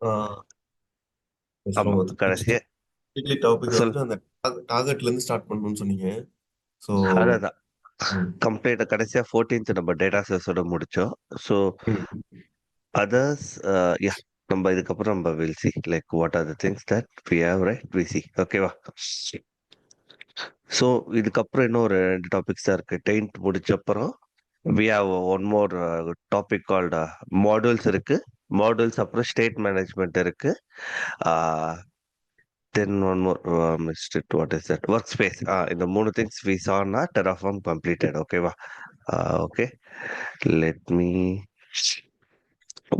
ஆ ஆமா. பேசுறோம். கடைசியா வீக்லி டாபிக் சொல் வந்துட்டு அந்த டார்கெட்ல இருந்து ஸ்டார்ட் பண்ணணும்னு சொன்னீங்க. ஸோ அதான் ம், கம்ப்ளீட்டா கடைசியா 14th நம்ம டேட்டா சோர்ஸோட முடிச்சோம். ஸோ ம். அதர்ஸ் யா நம்ம இதுக்கப்புறம் நம்ம will see like what are the things that we have right we see ஓகேவா. ஸோ இதுக்கப்புறம் இன்னும் ஒரு 2 டாபிக்ஸ் தான் இருக்கு. 10th முடிச்ச அப்புறம் we have one more topic called models இருக்கு. மாடல்ஸ் அப்புறம் ஸ்டேட் மேனேஜ்மெண்ட் இருக்கு. Then one more missed it what is that workspace. இந்த 3 திங்ஸ் வி சானா டெராஃபார்ம் கம்ப்ளீட்டட் ஓகேவா. Okay, let me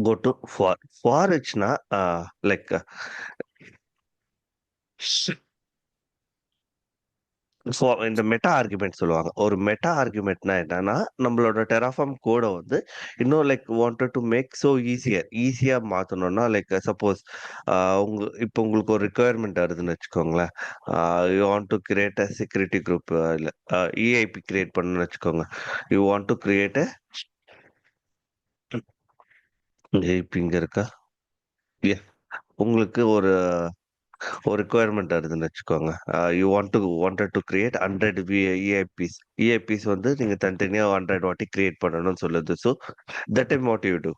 go to for eachனா like இந்த meta argument சொல்லுவாங்க. ஒரு மெட்டா ஆர்குமெண்ட்னா என்னன்னா, நம்மளோட டெராஃபார்ம் கோட வந்து இன்னும் like wanted to make so ஈஸியா மாத்தணும்னா லைக் சப்போஸ் இப்போ உங்களுக்கு ஒரு ரிக்வயர்மெண்ட் வருதுன்னு வச்சுக்கோங்களேன். You want to create a security group, இல்ல இஐபி கிரியேட் பண்ணணும்னு வச்சுக்கோங்க. You want to create a EIP இங்க இருக்கா? Yeah. உங்களுக்கு ஒரு ஒரு ரிக்வயர்மெண்ட் வருதுன்னு வச்சுக்கோங்க. You wanted to create 100 EIPs. EIPs வந்து நீங்க தனித்தனியா 100 வாட்டி கிரியேட் பண்ணணும்னு சொல்லுது. So that time what you do.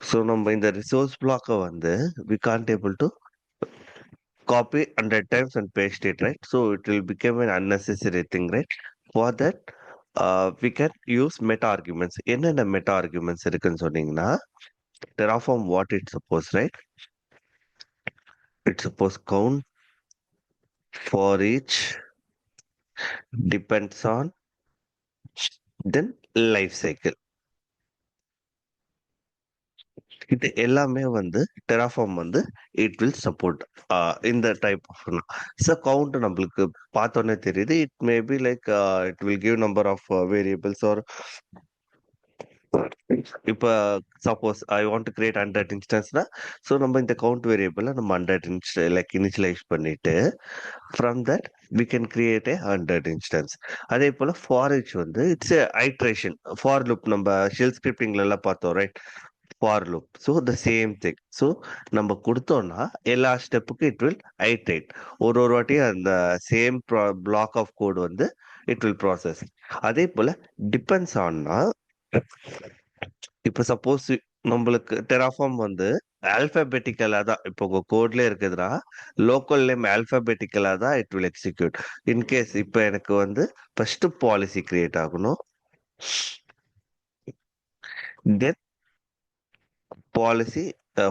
So நம்ம இந்த ரிசோர்ஸ் பிளாக்கை வந்து we can't able to copy 100 times and paste it right. So it will become an unnecessary thing right. For that we can use meta arguments. என்னென்ன meta arguments இருக்குன்னு சொன்னீங்கன்னா, Terraform what it suppose, right? It suppose count for each, depends on, then life cycle. இது எல்லாமே வந்து Terraform வந்து it will support இந்த type of. So count நம்மளுக்கு பார்த்தோன்னே தெரியுது. It may be like it will give number of variables are இப்ப suppose I want to create 100 இன்ஸ்டன்ஸ்னா, ஸோ நம்ம இந்த கவுண்ட் வேரியபிள நம்ம 100 லைக் இனிஷியலைஸ் பண்ணிட்டு from that we can create a 100 instance. அதே போல ஃபார் ஈச் வந்து இட்ஸ் ஐட்ரேஷன். ஃபார் லூப் நம்ம ஷெல் ஸ்கிரிப்டிங்ல எல்லாம் பார்த்தோம் right. For loop so the same thing. So நம்ம கொடுத்தோம்னா எல்லா ஸ்டெப்புக்கும் இட் வில் ஐட்ரேட். ஒரு வாட்டியும் அந்த சேம் பிளாக் ஆஃப் கோட் வந்து இட் வில் ப்ராசஸ். அதே போல டிபெண்ட்ஸ் ஆன்னா, இப்ப சப்போஸ் நம்மளுக்கு டெராஃபார்ம் வந்து ஆல்பாபெட்டிக்கலா தான் இப்போ உங்க கோட்ல இருக்குதுன்னா, லோக்கல் நேம் ஆல்பாபெட்டிக்கலா தான் இட் வில் எக்ஸிக்யூட். இன்கேஸ் இப்ப எனக்கு வந்து ஃபர்ஸ்ட் பாலிசி கிரியேட் ஆகணும். தென் பாலிசி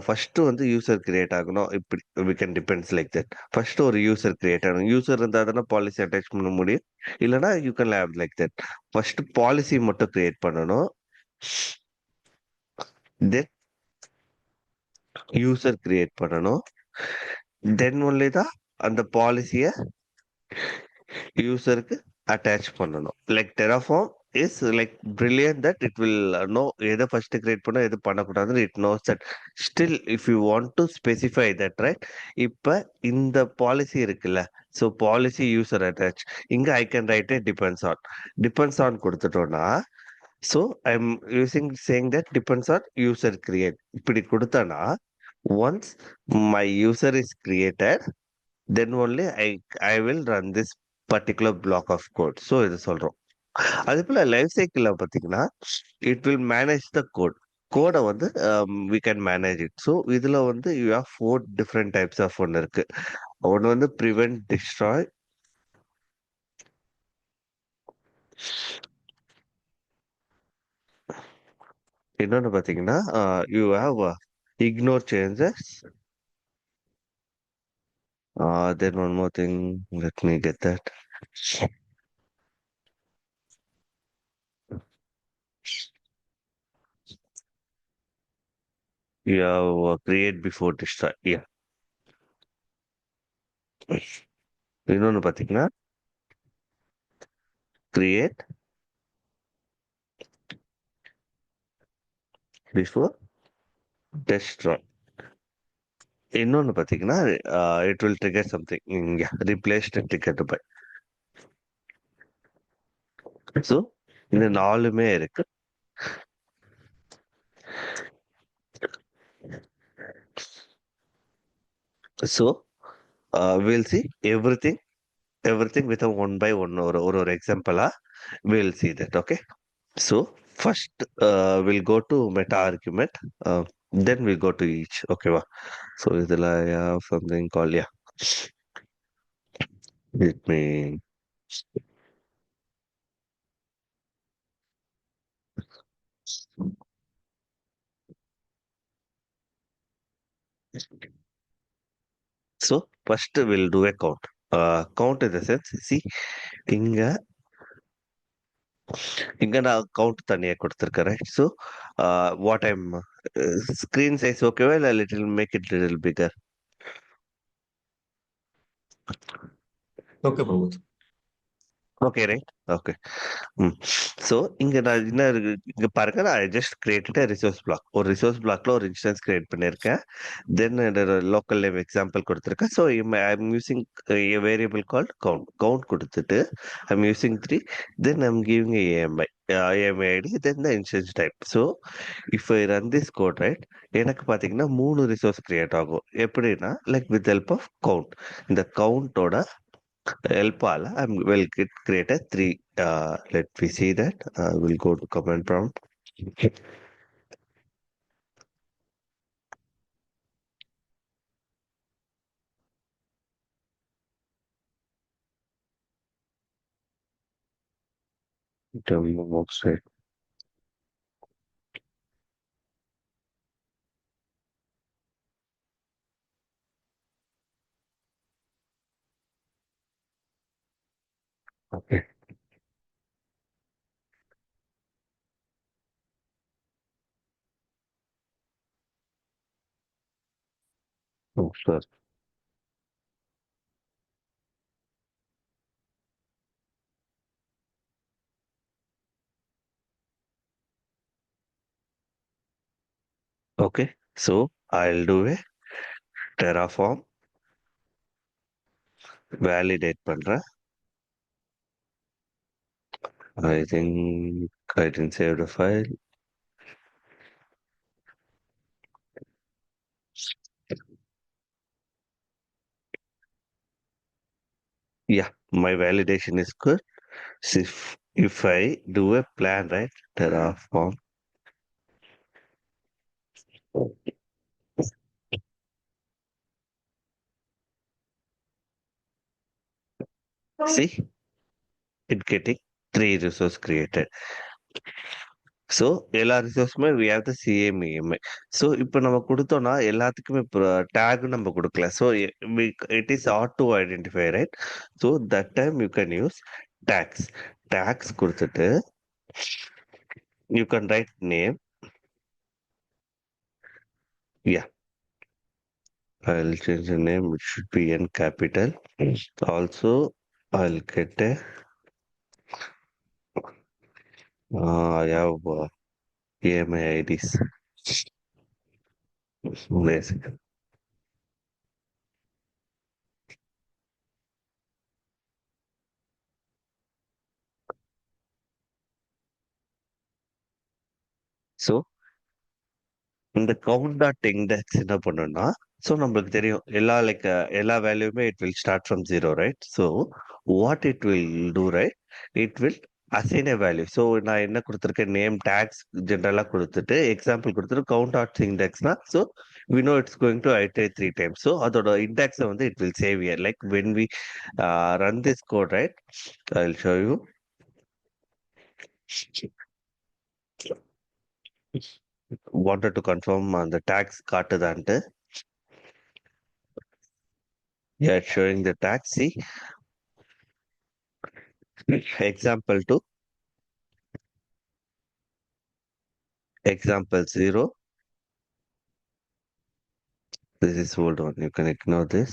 ஃபர்ஸ்ட் வந்து யூசர் கிரியேட் ஆகணும். இப்படி we can depends like that. First ஒரு யூசர் கிரியேட் ஆகணும். யூசர் இருந்தா தானே பாலிசி அட்டாச் பண்ண முடியும். இல்லைன்னா you can have like that. First policy மட்டும் கிரியேட் பண்ணணும். தென் யூசர் கிரியேட் பண்ணணும். தென் ஒன்லி தான் அந்த பாலிசிய யூசருக்கு அட்டாச் பண்ணணும். Like Terraform is like brilliant that it will know எதை ஃபர்ஸ்ட் கிரியேட் பண்ண எது பண்ணக்கூடாதுன்னு it knows that. Still if you want to specify that right. இப்ப இந்த பாலிசி இருக்குல்ல, ஸோ பாலிசி யூசர் அட்டாச். இங்க I can write depends on கொடுத்துட்டோம்னா, so I am using saying that depends on user create இப்படி கொடுத்தனா, once my user is created, then only I will run this particular block of code. So இது சொல்றோம். அதே போல life சைக்கிள்ல பாத்தீங்கன்னா, it will manage the code. கோட வந்து we can manage it. So இதுல வந்து you have 4 different types of ஒன்னு இருக்கு. ஒன்னு வந்து ப்ரிவென்ட் டிஸ்ட்ராய். இன்னொன்னு பாத்தீங்கன்னா you have ignore changes. Then one more thing, let me get that. You have create before destroy. Yeah. இன்னொன்னு பாத்தீங்கன்னா கிரியேட் பிஃபோர் டெஸ்ட்ராய். இன்னொன்னு பாத்தீங்கன்னா இட் வில் ட்ரிகர் சம்திங். இங்க ரீப்ளேஸ்ட் ட்ரிகர்டு பை. ஸோ இந்த 4மே இருக்கு. So we'll see everything with a one by one or example. We'll see that. Okay. So first we'll go to meta argument. Then we'll go to each. Okay. Va? So is I have something called, yeah. Let me. So first we'll do a count. Count in the sense, see, இங்க இங்க நான் count தனியா கொடுத்திருக்கேன், right? So what I'm screen size okay well, a little make it little bigger. Okay Pramod. Okay, right? Okay. ம். So இங்க நான் என்ன இருக்கு இங்க பாருங்க, நான் ஜஸ்ட் கிரியேட்டட் ரிசோர்ஸ் பிளாக். ஒரு ரிசோர்ஸ் பிளாக்ல ஒரு இன்ஸ்டன்ஸ் கிரியேட் பண்ணியிருக்கேன். தென் லோக்கல் நேம் எக்ஸாம்பிள் கொடுத்துருக்கேன். So I'm using variable called count. Count கொடுத்துட்டு I'm using 3. Then I'm giving AMI ID, then the instance type. So if I run this code, right, எனக்கு பார்த்தீங்கன்னா 3 resource create ஆகும். எப்படின்னா, like with help of count. இந்த கவுண்டோட help will create a 3. Let me see that. We'll go to command prompt. Terminal website. Okay. Oh, sure. Okay. So I'll do a Terraform validate பண்றேன். I think I didn't save the file. Yeah, my validation is good. So if I do a plan, right, Terraform. See, it getting 3 resource created. So எல்லா ரிசோர்ஸுமே we have the same EMI. So இப்போ நம்ம கொடுத்தோம்னா எல்லாத்துக்குமே இப்போ tag நம்ம கொடுக்கல. So it is auto identify, right? So that time you can use tags. Tags கொடுத்துட்டு you can write name. Yeah, I'll change the name. It should be in capital. Also, I'll get a I have EMI IDs. Basic. So இந்த count dot index என்ன பண்ணுன்னா, so நம்மளுக்கு தெரியும் எல்லா வேல்யூமே it will start from zero, right? So what it will do, right, it will assign a value. So நான் என்ன கொடுத்துருக்கேன், நேம் டேக்ஸ் ஜென்ரலாக கொடுத்துட்டு எக்ஸாம்பிள் கொடுத்துட்டு கவுண்ட் டாட் இண்டெக்ஸ்னா, so we know it's going to iterate 3 times. So அதோட இண்டெக்ஸை வந்து it will save here. Like when we run this code, right, I'll show you. Wanted to confirm the tags காட்டுதான்ட்டு. Yeah, it's showing the tag. See, example 2, example 0. This is old one. You can ignore this.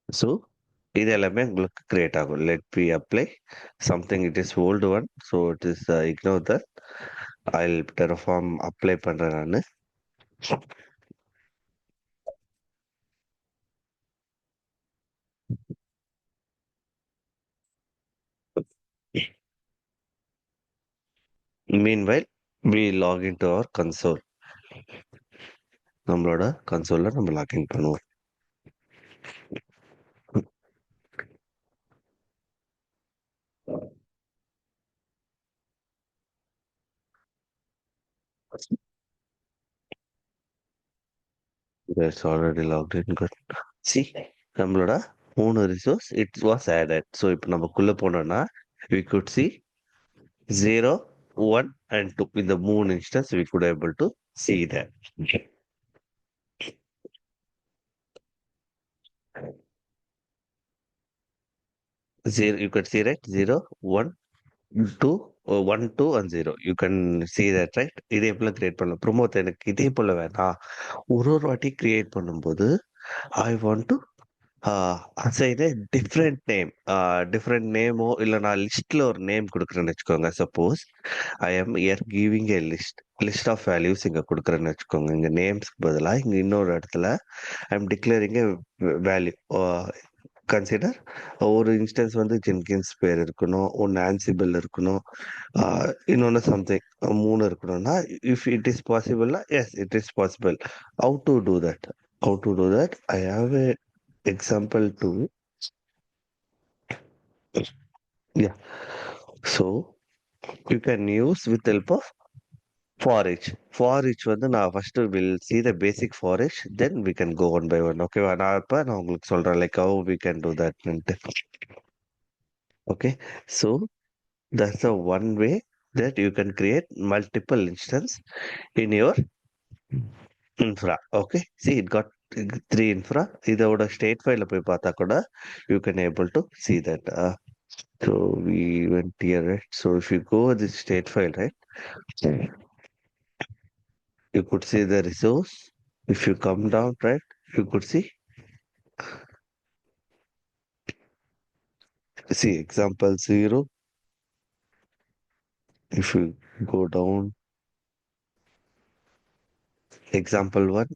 So, இது எல்லாமே உங்களுக்கு create ஆகும். Let me apply something. It is old one. So, it is ignore that. I'll Terraform apply பண்றேன் நானு. Meanwhile, we log into our console. நம்மளோட கன்சோல்ல நம்ம login பண்ணுவோம். That's already logged in. Good. See, நம்மளோட 3 resource it was added. So இப்போ நமக்குள்ள போனோம்னா we could see 0, 1 and 2. இந்த 3 instance we could able to see that. Zero, you could see right? 0, 1, 2, 1, 2 and 0. You can see that, right? இதே போல create பண்ணலாம். Promote எனக்கு இதே போல வேணாம். ஒரு வாட்டி கிரியேட் பண்ணும்போது I want to assign different நேமோ இல்லை நான் லிஸ்ட்ல ஒரு நேம் கொடுக்குறேன்னு வச்சுக்கோங்க. Suppose I am here giving a list of values இங்க கொடுக்குறேன்னு வச்சுக்கோங்க. இங்க நேம்ஸ்க்கு பதிலாக இங்க இன்னொரு இடத்துல I am declaring a value. Consider ஒரு இன்ஸ்டன்ஸ் வந்து ஜென்கின்ஸ் பேர் இருக்கணும், ஒன்று ஆன்சிபிள் இருக்கணும், இன்னொன்று சம்திங் 3 இருக்கணும்னா இஃப் இட் இஸ் பாசிபிள்னா yes it is possible. How to do that? How to do that? I have a example 2. Yeah, so you can use with help of for each வந்து நான் first will see the basic for each, then we can go one by one. ஓகேவா? நான் உங்களுக்கு சொல்றேன் like how we can do that. Okay, so that's the one way that you can create multiple instance in your infra. Okay, see it got 3 infra. இதோட state file போய் பார்த்தா கூட you can able to see that. So we went here, right? So if you go this state file, right, you could see the resource. If you come down, right, you could see example 0. If you go down, example 1,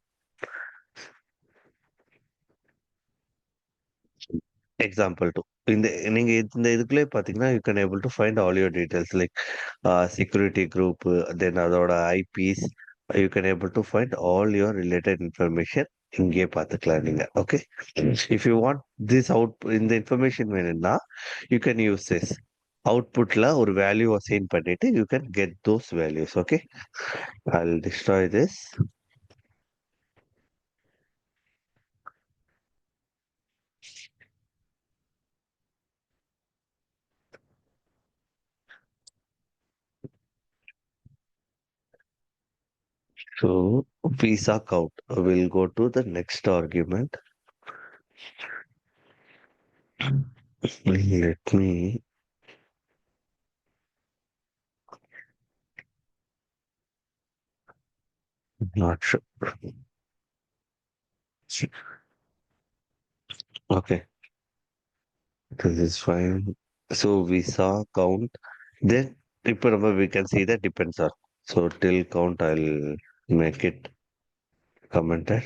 example 2. இந்த நீங்க இந்த இதுக்குள்ளே பாத்தீங்கன்னா you can able to find all your details like security group, then அதோட IPs. You can able to find all your related information இங்கே பார்த்துக்கலாம் நீங்க. Okay, if you want this out இந்த இன்ஃபர்மேஷன் வேணும்னா you can use this. அவுட்புட்ல ஒரு value assign பண்ணிட்டு you can get those values. Okay, I'll destroy this. So visa count will go to the next argument. Let me not sure. Okay, this is fine. So visa count. Then remember we can see that depends on. So till count I'll make it commented.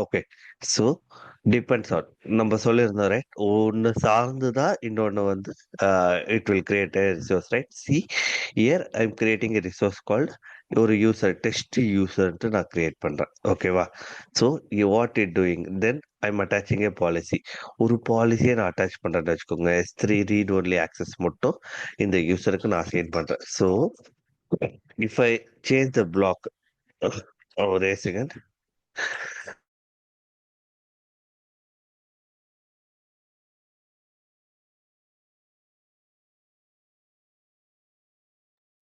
Okay, so depends on நம்ம சொல்லியிருந்தோம் right. ஒன்று சார்ந்து தான் இன்னொன்று வந்து it will create a resource right. C year I am creating a resource called ஒரு user test யூசர்ன்ட்டு நான் create பண்ணுறேன். ஓகேவா? So what it doing then I am attaching A policy. ஒரு பாலிசியை நான் அட்டாச் பண்ணுறேன்னு வச்சுக்கோங்க. S3 ரீட் ஒன்லி ஆக்சஸ் மட்டும் இந்த யூசருக்கு நான் அசைன் பண்ணுறேன். So if I change the block, ஒரே செகண்ட்.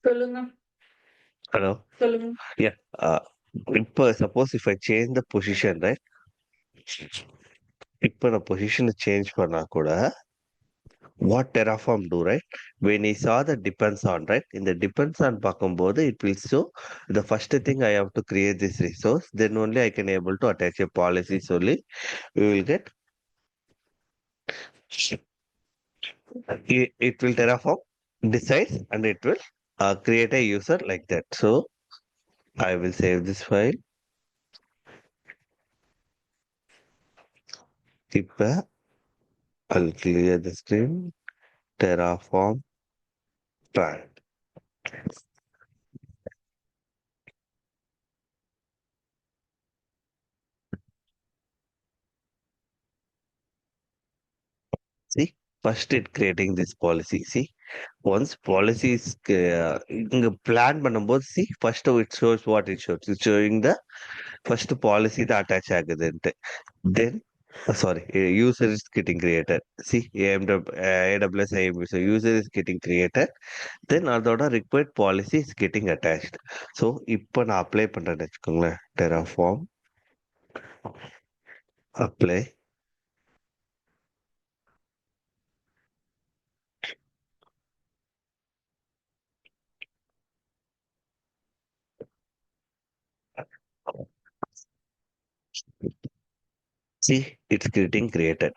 சொல்லுங்க. ஹலோ, சொல்லுங்க. யா, இப்போ suppose if I change the position right, இப்போ நான் பொசிஷனை சேஞ்ச் பண்ணா கூட what Terraform do, right? When he saw the depends on, right? In the depends on பார்க்கும்போது it will show the first thing I have to create this resource, then only I can able to attach a policy. Only we will get it will Terraform decides and it will create a user like that. So I will save this file. இப்போ I'll clear the screen. Terraform try. See, first it creating this policy. See, once policy is இங்க plan பண்ணும்போது see first it shows what it shows. It's showing the first policy that attach ஆகுதுன்ட்டு. Then sorry, a user is getting created. See, AWS IAM so user is getting created. Then அதோட required policy is getting attached. So இப்போ நான் apply பண்றேன்னு வச்சுக்கோங்களேன். Terraform apply. See, it's getting created.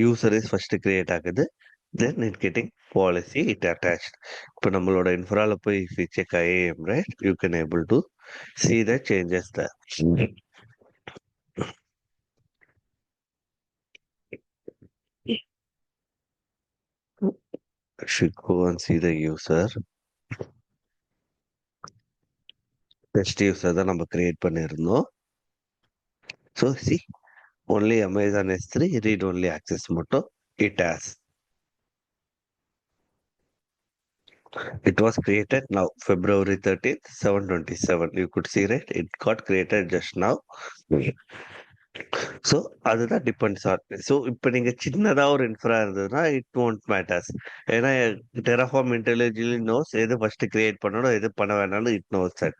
User is first create ஆகுது. Then it getting policy it attached. இப்போ நம்மளோட இன்ஃப்ரால போய் if you check IAM, right? You can able to see the changes there. Should go and see the user. Test user தான் நம்ம create பண்ணியிருந்தோம். So see, only Amazon S3 read only access மட்டும் it has. It was created now February 13th, 7:27. You could see, right? It got created just now. So அதுதான் depends on so இப்போ நீங்கள் சின்னதாக ஒரு infra இருந்ததுன்னா it won't matters ஏன்னா Terraform intelligently knows எது first create பண்ணணும் எது பண்ண வேணாலும் it knows that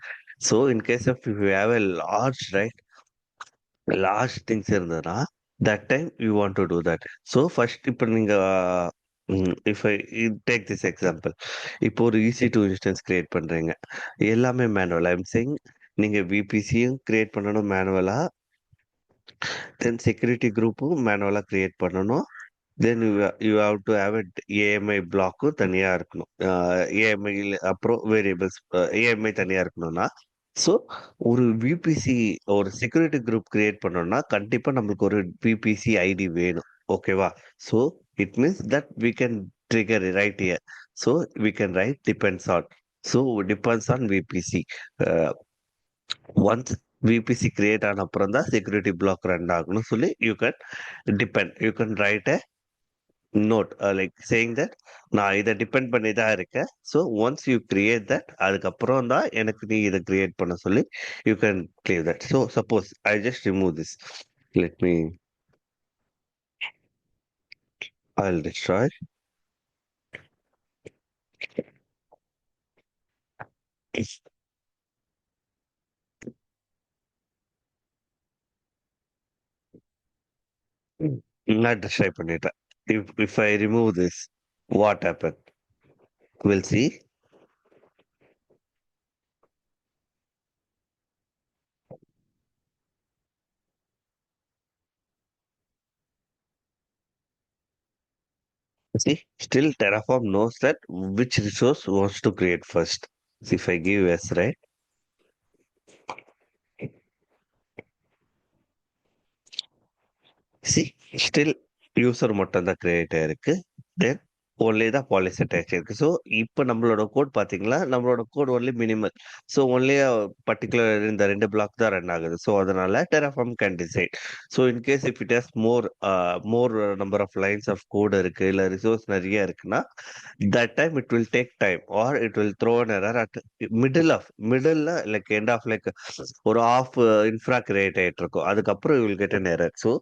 so in case of you have a large right large things இருந்ததுன்னா that time you want to do that so first இப்போ நீங்கள் if I take this example இப்போ ஒரு EC2 இன்ஸ்டன்ஸ் கிரியேட் பண்ணுறீங்க எல்லாமே manual I'm saying நீங்கள் VPCயும் create பண்ணணும் மேனுவலா தென் security குரூப்பும் மேனுவலாக கிரியேட் பண்ணணும் then you have to have AMI பிளாக்கும் தனியாக இருக்கணும் ஏஎம்ஐ அப்புறம் வேரியபிள்ஸ் ஏஎம்ஐ தனியாக இருக்கணும்னா ஸோ ஒரு விபிசி ஒரு செக்யூரிட்டி குரூப் கிரியேட் பண்ணோம்னா கண்டிப்பாக நம்மளுக்கு ஒரு விபிசி ஐடி வேணும் ஓகேவா so it means that we can trigger right here so we can write depends on so depends on VPC once VPC create ஆன அப்புறம் தான் செக்யூரிட்டி பிளாக் ரன் ஆகணும்னு சொல்லி you can write a note like saying that நான் இதை டிபெண்ட் பண்ணி தான் இருக்கேன் so once you create that அதுக்கப்புறம் தான் எனக்கு நீ இதை கிரியேட் பண்ண சொல்லி you can clear that so suppose I just remove this let me I'll destroy நான் destroy பண்ணிட்டேன் if I remove this what happened we'll see see still Terraform knows that which resource wants to create first so if I give yes right see still user மட்டும் தான் create ஆயிருக்கு then only தான் policy attach இருக்கு so இப்போ நம்மளோட code பார்த்தீங்களா நம்மளோட code only minimal so only particular இந்த ரெண்டு பிளாக் தான் ரன் ஆகுது ஸோ அதனால Terraform can decide so in case if it has more number of lines of code இருக்கு இல்லை ரிசோர்ஸ் நிறைய இருக்குன்னா that time it will take time or it will throw an error at middle like end of like ஒரு of infra create ஆயிட்டு இருக்கும் அதுக்கப்புறம் you will get an error so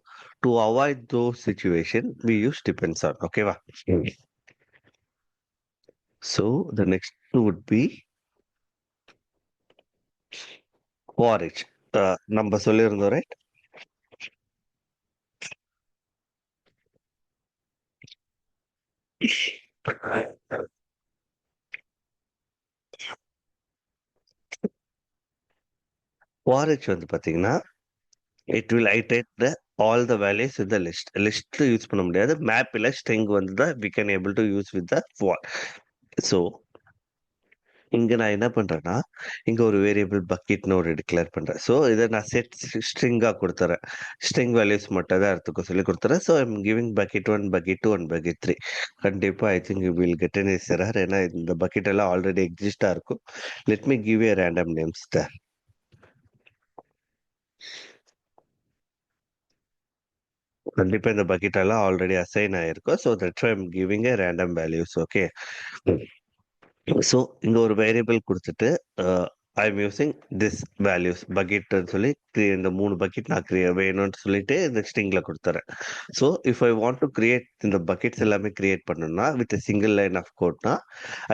to avoid those situation we use depends on okay va so the next would be forage நம்ம சொல்லியிருந்தோம் right forage வந்து பாத்தீங்கன்னா it will iterate the all the values in the list use பண்ண முடியாது map இல்ல string வந்து தான் we can able to use with the for so இங்க நான் என்ன பண்றேன்னா, இங்க ஒரு வேரியபிள் பக்கெட்ன்னு ஒரு டிக்ளேர் பண்றேன். ஸோ இத நான் செட் ஸ்ட்ரிங்கா குடுத்துர்றேன். ஸ்ட்ரிங் வேல்யூஸ் மட்டும் தான் எடுத்துக்க சொல்லி குடுத்துர்றேன். So I'm giving bucket 1, bucket 2 and bucket 3. கண்டிப்பா I think you will get an error. ஏன்னா இந்த பக்கெட் எல்லாம் ஆல்ரெடி எக்ஸிஸ்ட்டா இருக்கும். Let me give a random names there. கண்டிப்பா இந்த பக்கெட் எல்லாம் ஆல்ரெடி அசைன் ஆயிருக்கும். So that's why I'm giving a random values. Okay. So இங்க ஒரு வேரியபிள் குடுத்துட்டு, I am using this values பக்கெட்ன்னு சொல்லி இந்த 3 பக்கெட் நான் வேணும்னு சொல்லிட்டு இந்த ஸ்ட்ரிங்ல குடுத்துர்றேன். So if I want to create இந்த பக்கெட்ஸ் எல்லாமே கிரியேட் பண்ணணும்னா வித் சிங்கிள் லைன் ஆஃப் கோட்னா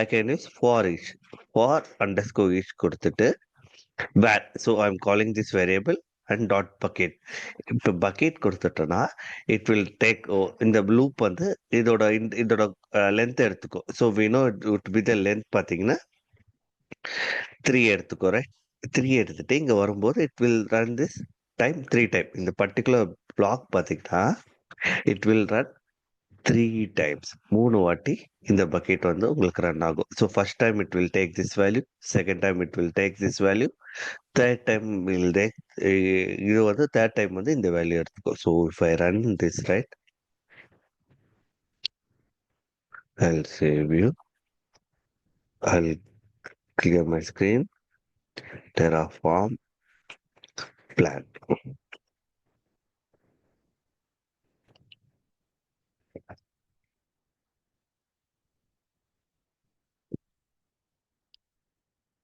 I can use for each, for underscore each குடுத்துட்டு var. So I'm calling this variable and dot bucket. இப்போ பக்கெட் கொடுத்துட்டோம்னா இட் வில் டேக் இந்த loop வந்து இதோட லென்த் எடுத்துக்கும். So we know it would be the length பார்த்தீங்கன்னா 3 எடுத்துக்கோ, right? 3 எடுத்துட்டு இங்க வரும்போது it will run this time 3 time. இந்த பர்டிகுலர் பிளாக் பார்த்தீங்கன்னா இட் வில் ரன் 3 டைம்ஸ். 3 வாட்டி இந்த பக்கெட் வந்து உங்களுக்கு ரன் ஆகும். So first time it will take this value, second time it will take this value, third time will take இது வந்து third time வந்து இந்த வேல்யூ எடுத்துக்கும். So if I run this right, I'll save you. I'll clear my screen. Terraform plan.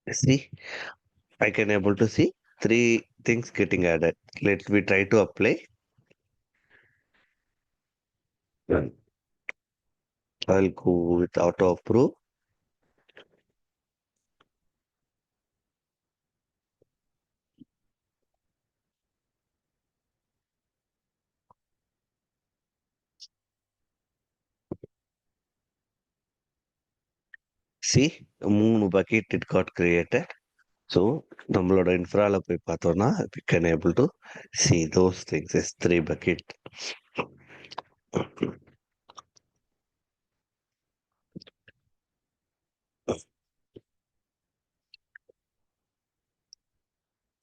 See, I can able to see 3 things getting added. Let me try to apply. I'll go with auto approve. See, 3 bucket it got created. So நம்மளோட இன்ஃப்ரால போய் பார்த்தோம்னா we can able to see those things as 3 bucket.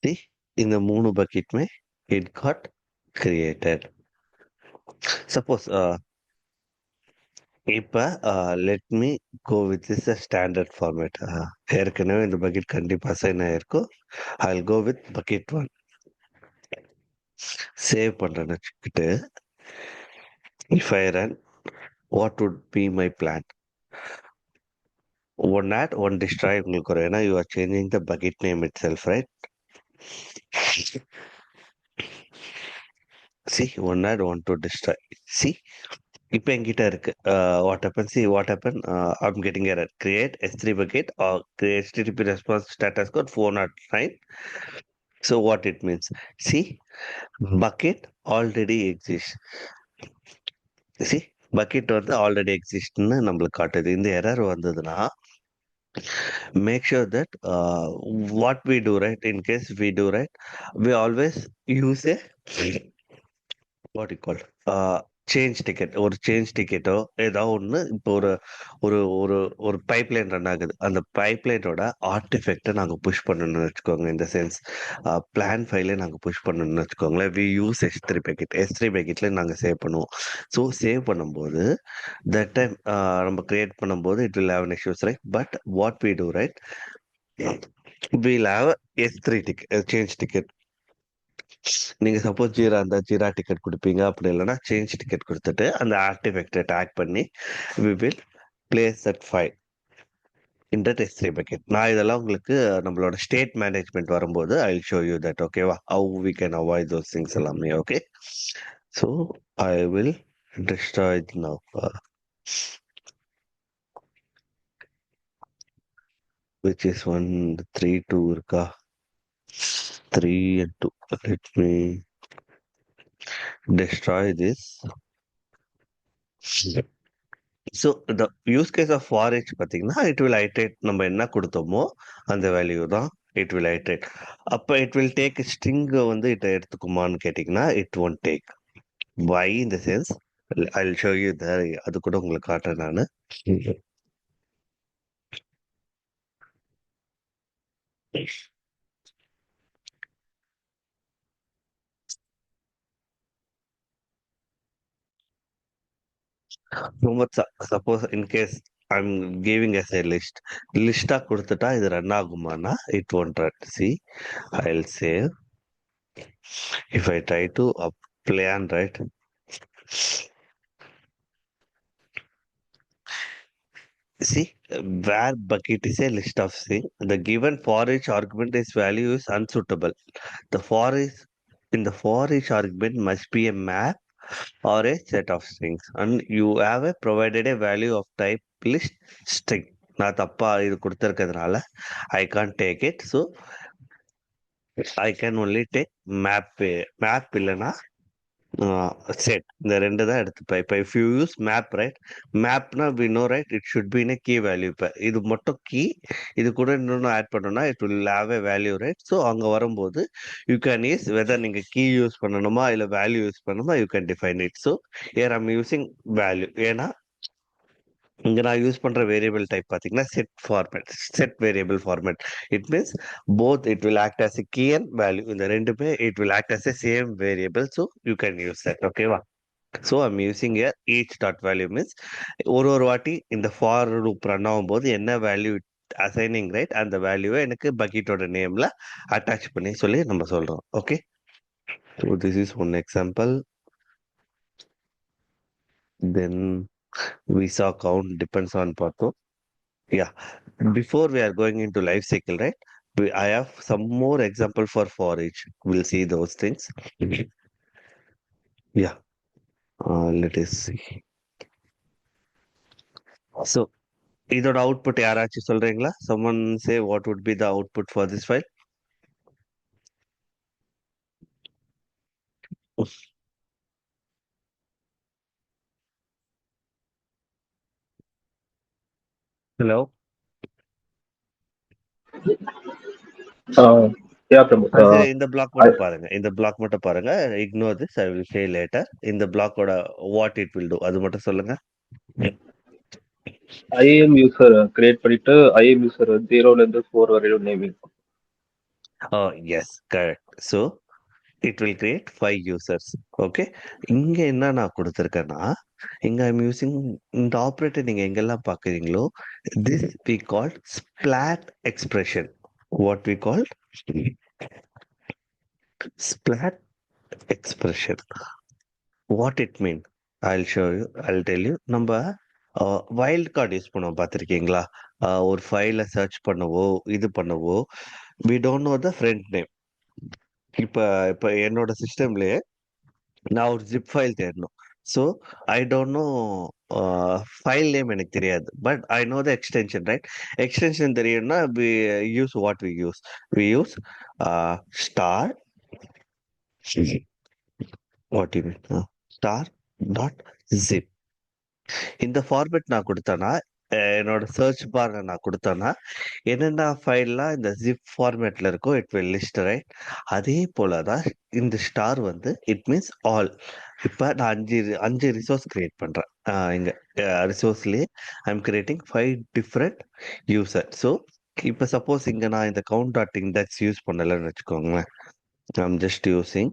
See, இந்த 3 பக்கெட்டுமே it got created. Suppose இப்ப let me go with this standard format. ஏற்கனவே இந்த bucket கண்டிப்பா assign ஆயிருக்கும். I'll go with bucket 1. Save பண்றேன்னு வச்சுக்கிட்டு if I run, what would be my plan? One add, one destroy உங்களுக்கு வரும். ஏன்னா you are changing the bucket name itself, right? See, one add, one to destroy. See, இப்போ என்கிட்ட இருக்கு. What happened? See, what happened? I'm getting error. Create S3 bucket or create HTTP response status code 409. So what it means? See, bucket already exists. See, bucket வந்து already exists-ன்னு நம்மளுக்கு காட்டுது. இந்த error வந்ததுன்னா make sure that what we do, right? In case we do right, we always use a what you call change ticket. ஒரு change டிக்கெட்டோ ஏதோ ஒன்று. இப்போ ஒரு ஒரு ஒரு ஒரு பைப்லைன் ரன் ஆகுது. அந்த பைப்லைனோட ஆர்டிஃபெக்டை நாங்கள் புஷ் பண்ணணும்னு வச்சுக்கோங்க. இந்த சென்ஸ் பிளான் ஃபைலே நாங்கள் புஷ் பண்ணணும்னு வச்சுக்கோங்களேன். We use S3 packet. S3 பேக்கெட்டில் நாங்கள் சேவ் பண்ணுவோம். ஸோ சேவ் பண்ணும்போது தட் டைம் நம்ம கிரியேட் பண்ணும்போது it will have an issues, right? But what we do, right? We'll have S3 ticket, change ticket. நீங்க சப்போஸ் ஜீரா இருந்தா ஜீரா டிக்கெட் கொடுப்பீங்க. அப்படி இல்லைன்னா சேஞ்ச் டிக்கெட் கொடுத்துட்டு அந்த ஆர்டிஃபெக்டை டேக் பண்ணி we will place that file in that S3 bucket. நான் இதெல்லாம் உங்களுக்கு நம்மளோட ஸ்டேட் மேனேஜ்மெண்ட் வரும்போது I will show you that. ஓகேவா? How we can avoid those things எல்லாமே. Okay, so I will destroy now. which is 1 3 2 இருக்கா? 3 and 2. Let me destroy this. So இந்த use case of for each பார்த்தீங்கன்னா it will iterate. நம்ம என்ன கொடுத்தோமோ அந்த value தான் இட் வில் ஐட்ரேட். அப்போ இட் வில் டேக் ஸ்ட்ரிங்கை வந்து இதை எடுத்துக்குமான்னு கேட்டிங்கன்னா இட் ஒன்ட் டேக். வை இந்த sense I will show you the. அது கூட உங்களுக்கு காட்டுறேன் நான். ரொம்ப suppose in case I'm giving as a லிஸ்டா கொடுத்துட்டா இது ரன் ஆகுமானா it won't run. See I'll save. If I try to plan, right? See, where bucket is a list of things. The given for each argument is value is unsuitable. The for is in the for each argument must be a map or a set of strings, and you have a provided a value of type list string. நான் தப்பா இது கொடுத்துருக்கிறதுனால I can't take it. So I can only take map. Map இல்லைன்னா set இந்த ரெண்டு தான் எடுத்துப்பேன். இப்போ if you use map right, மேப்னா we know right it should be in key value. இப்போ இது மட்டும் கீ, இது கூட இன்னொன்று ஆட் பண்ணோம்னா it will have a value right. So அங்கே வரும்போது யூ கேன் யூஸ் வெதர் நீங்கள் கீ யூஸ் பண்ணணுமா இல்லை வேல்யூ யூஸ் பண்ணணுமா, you can define it. So here I'm using value. ஏன்னா இங்க நான் யூஸ் பண்ற வேரியபிள் டைப் பாத்தீங்கன்னா set format, set variable format. It means both it will act as a key and value. இந்த ரெண்டுமே it will act as a same variable. So you can use that. ஓகேவா? So I'm using a each dot value means ஒரு வாட்டி இந்த for loop run ஆகும்போது என்ன value assigning right, அந்த வேல்யூவை எனக்கு பக்கெட்டோட நேம்ல அட்டாச் பண்ணி சொல்லி நம்ம சொல்றோம். Okay, so this is one example. Then we saw count depends on பார்த்தோம். Yeah. Before we are going into life cycle, right? I have some more example for each. We'll see those things. Yeah. Let us see. So, இதோட output யாராச்சும் சொல்றீங்களா? Someone say what would be the output for this file? Hello. Yeah, Pramod. சரி, இந்த black I, மட்டும் பாருங்க. இந்த black மட்டும் பாருங்க. Ignore this. I will say later. இந்த பிளாக்கோட what it will do அது மட்டும் சொல்லுங்க. IAM user create பண்ணிட்டு IAM user 0 ல இருந்து 4 வரையும் naming. Oh, yes, correct. So, it will create 5 users. Okay. இங்க என்ன நான் கொடுத்திருக்கேன்னா, இங்க ஐம் யூசிங் இந்த ஆப்ரேட்டர் நீங்க எங்கெல்லாம் பாக்குறீங்களோ this we call splat expression. What we call splat expression. What it mean? I'll show you. I'll tell you. நம்ம wild card use பண்ணுவோம், பார்த்திருக்கீங்களா? ஒரு ஃபைலை சர்ச் பண்ணவோ இது பண்ணவோ we don't know the friend name. இப்ப இப்ப என்னோட சிஸ்டம்லயே நான் ஒரு ஜிப் ஃபைல் தேடணும். So I don't know file name எனக்கு தெரியாது. But I know the extension right. Extension தெரியும்னா use what we use star what you mean star dot zip. இந்த ஃபார்மேட் நான் கொடுத்தேன்னா, என்னோட சர்ச் பார் நான் கொடுத்தேன்னா என்னென்ன ஃபைல்லாம் இந்த ஜிப் ஃபார்மேட்ல இருக்கோ இட் வில் லிஸ்ட் ரைட். அதே போல தான் இந்த ஸ்டார் வந்து இட் மீன்ஸ் ஆல். இப்போ நான் அஞ்சு ரிசோர்ஸ் கிரியேட் பண்றேன். இங்க ரிசோர்ஸ்லயே I am creating 5 different user. So இப்போ சப்போஸ் இங்க நான் இந்த கவுண்ட் டாட் இண்டெக்ஸ் யூஸ் பண்ணலன்னு வச்சுக்கோங்களேன். I am just using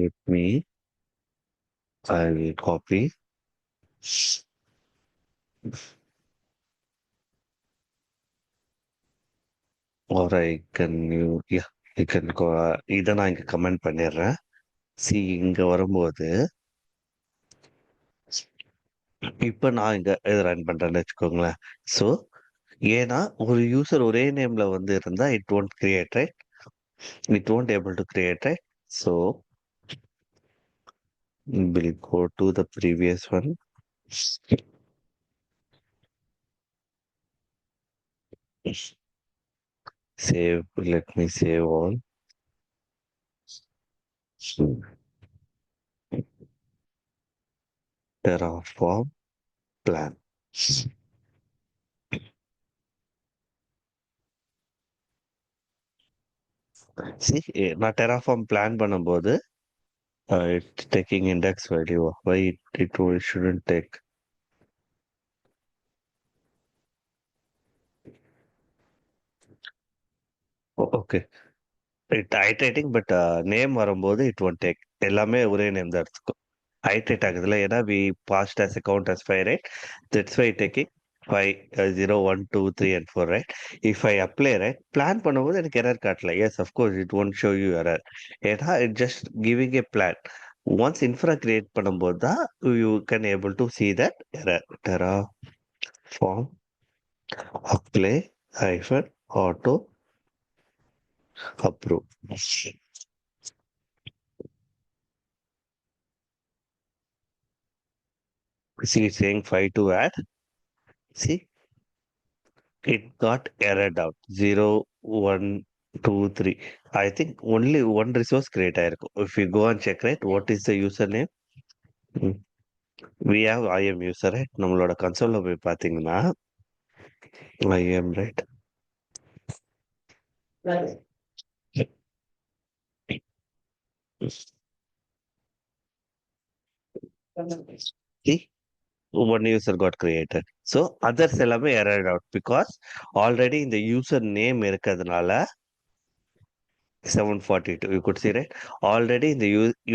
let me I will copy or I can yeah I can go. இதை நான் இங்க கமெண்ட் பண்ணிடுறேன். சி இங்க வரும்போது இப்ப நான் இங்க இதை ரன் பண்றேன்னு வச்சுக்கோங்களேன். ஸோ ஏன்னா ஒரு யூசர் ஒரே நேம்ல வந்து இருந்தா it won't create right, it won't able to create right. So will go to the previous one. Save, let me save all. Terraform plan. See, நான் Terraform plan பண்ணும்போது it's taking index value. Why it shouldn't take? Okay. Iterating but name வரும்போது it won't take. எல்லாமே ஒரே name தான் எடுத்துக்கும். Iterate ஆகுதுல்ல, ஏன்னா we passed as a count as 5, right? That's why taking 5, 0, 1, 2, 3 and 4, right? If I apply, right, plan பண்ணும்போது எனக்கு error காட்டல. Yes, of course, it won't show you error. ஏன்னா it just giving a plan. Once infra create பண்ணும்போது தான் you can able to see that error. Terraform apply hyphen auto approve. See, it's saying 5 to add. See, it got errored out. 0, 1, 2, 3. I think only one resource create ஆயிருக்கும். If you go and check, right, what is the username? Hmm. We have IAM user, right? நம்மளோட கன்சோல்ல போய் பார்த்தீங்கன்னா, IAM, right? See, one user got created. So, others எல்லாமே errored out because already இந்த user name இருக்கிறதுனால 742 you could see, right? Already இந்த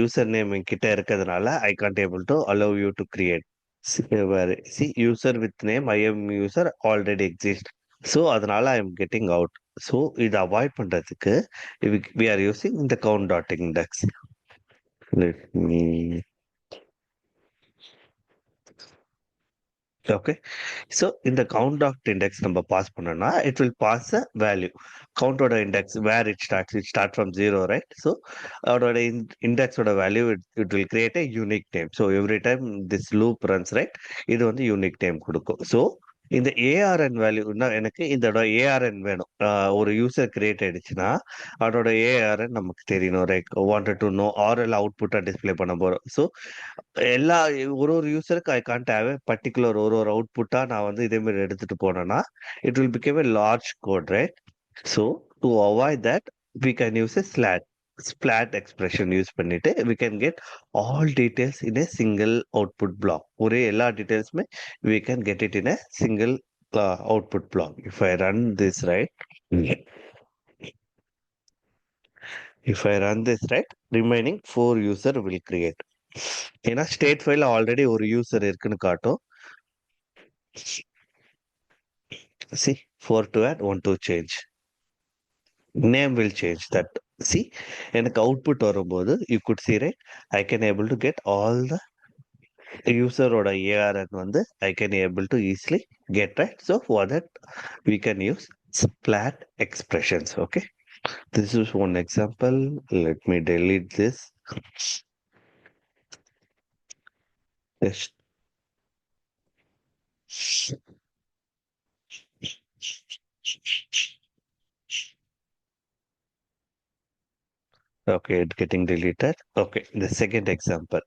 username கிட்ட இருக்கிறதுனால I can't able to allow you to create. See, user with name I am user already exist. So அதனால I am getting out. So இதை avoid பண்றதுக்கு we are using the count dot index. Let me. Okay. So in the count dot index நம்ம pass பண்ணோம்னா it will pass a value. Count ஓட index where it start from 0, right? So அதோட index ஓட value it will create a unique name. So every time this loop runs, right, இது வந்து unique name கொடுக்கும். So இந்த ARN value எனக்கு இதோட ARN வேணும். ஒரு யூசர் கிரியேட் ஆயிடுச்சுன்னா அதோட ARN நமக்கு தெரியணும், ரைட்? வாண்டட் டு நோ ஆர் எல்லாம் அவுட்புட்டா டிஸ்பிளே பண்ண போறோம். ஸோ எல்லா ஒரு யூசருக்கு ஐ கான்ட் ஹேவ் பர்டிகுலர் ஒரு அவுட்புட்டா நான் வந்து இதே மாதிரி எடுத்துட்டு போனேன்னா it will become a large code, right? So to avoid that we can use a splat expression use பண்ணிட்டு we can get all details in a single output block. ஒரே எல்லா டீடைல்ஸுமே we can get it in a single output block. If I run this, right? If I run this, right, remaining 4 user will create. ஏன்னா state ஃபைல already ஒரு user இருக்குன்னு காட்டும். See, 4 to add, 1 to change. Name will change that. See, எனக்கு output வரும்போது you could see, right, I can able to get all the யூசரோட ARN வந்து I can able to easily get, right? So for that we can use splat expressions. Okay, this is one example. Let me delete this. Yes. Okay, it getting deleted. Okay, the second example.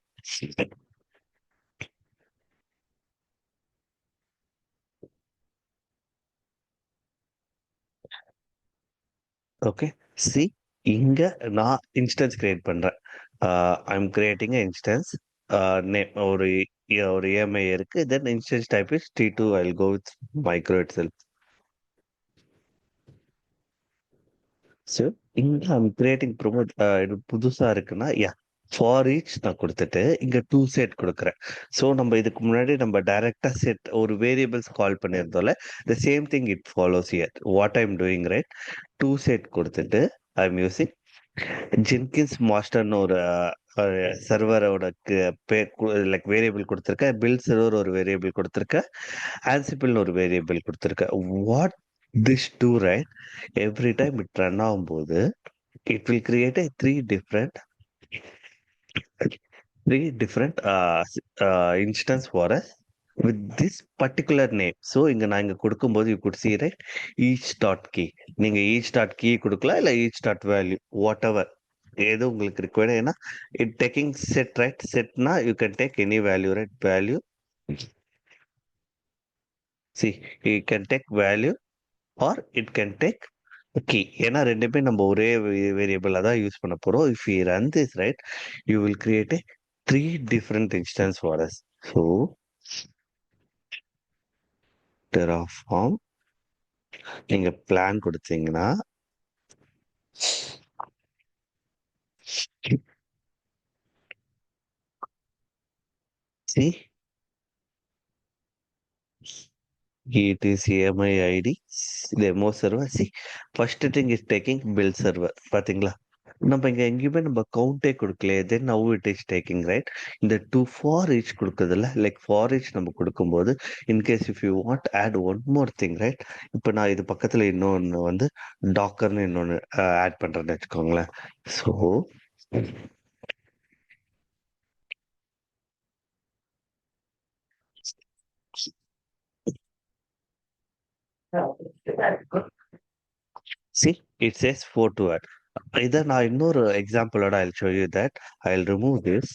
Okay, see, இங்க நான் instance create பண்றேன். I'm creating instance. Name ஒரு EMI இருக்கு. Then instance type is T2. I'll go with micro itself. So இங்க I'm creating promote. இது புதுசா இருக்குன்னா for each நான் கொடுத்துட்டு இங்க 2 செட் கொடுக்குறேன். ஸோ நம்ம இதுக்கு முன்னாடி நம்ம டைரக்டா செட் ஒரு வேரியபிள்ஸ் கால் பண்ணியிருந்தோம்ல, the same thing it follows here. What I'm doing, right, 2 set கொடுத்துட்டு ஐம் யூசிங் ஜென்கின்ஸ் மாஸ்டர்னு ஒரு சர்வரோட லைக் வேரியபிள் கொடுத்துருக்கேன். பில் சர்வர் ஒரு வேரியபிள் கொடுத்துருக்கேன். ஆன்சிபிள்னு ஒரு வேரியபிள் கொடுத்துருக்கேன். What this do, right, every time it run ஆகும்போது it will create a three different instance for us with this particular name. So இங்க நான் இங்க கொடுக்கும்போது you could see, right, each dot key. நீங்க each dot key கொடுக்கலாம், இல்ல each dot value, whatever ஏதோ உங்களுக்கு required. ஏன்னா it taking set, right? Setனா you can take any value, right? Value. See, you can take value or it can take key. ஏன்னா ரெண்டுமே நம்ம ஒரே வேரியபிள் தான் யூஸ் பண்ண போறோம். If we run this, right, you will create a 3 different instance for us. So Terraform நீங்க plan கொடுத்தீங்கன்னா See, it is AMI ID, demo server. See, first thing is taking build server. பாத்தீங்களா? நம்ம இங்க எங்கேயுமே நம்ம கவுண்டே கொடுக்கல. Then now it is taking, right? இந்த to for each கொடுக்குதுல்ல, like for each நம்ம கொடுக்கும்போது, in case if you want to add one more thing, right? இப்போ நான் இது பக்கத்துல இன்னொன்னு வந்து டாக்கர்னு இன்னொன்னு ஆட் பண்றேன்னு வச்சுக்கோங்களேன். So see, it says for to add. இதை நான் இன்னொரு எக்ஸாம்பிளோட I'll show you that. I'll remove this.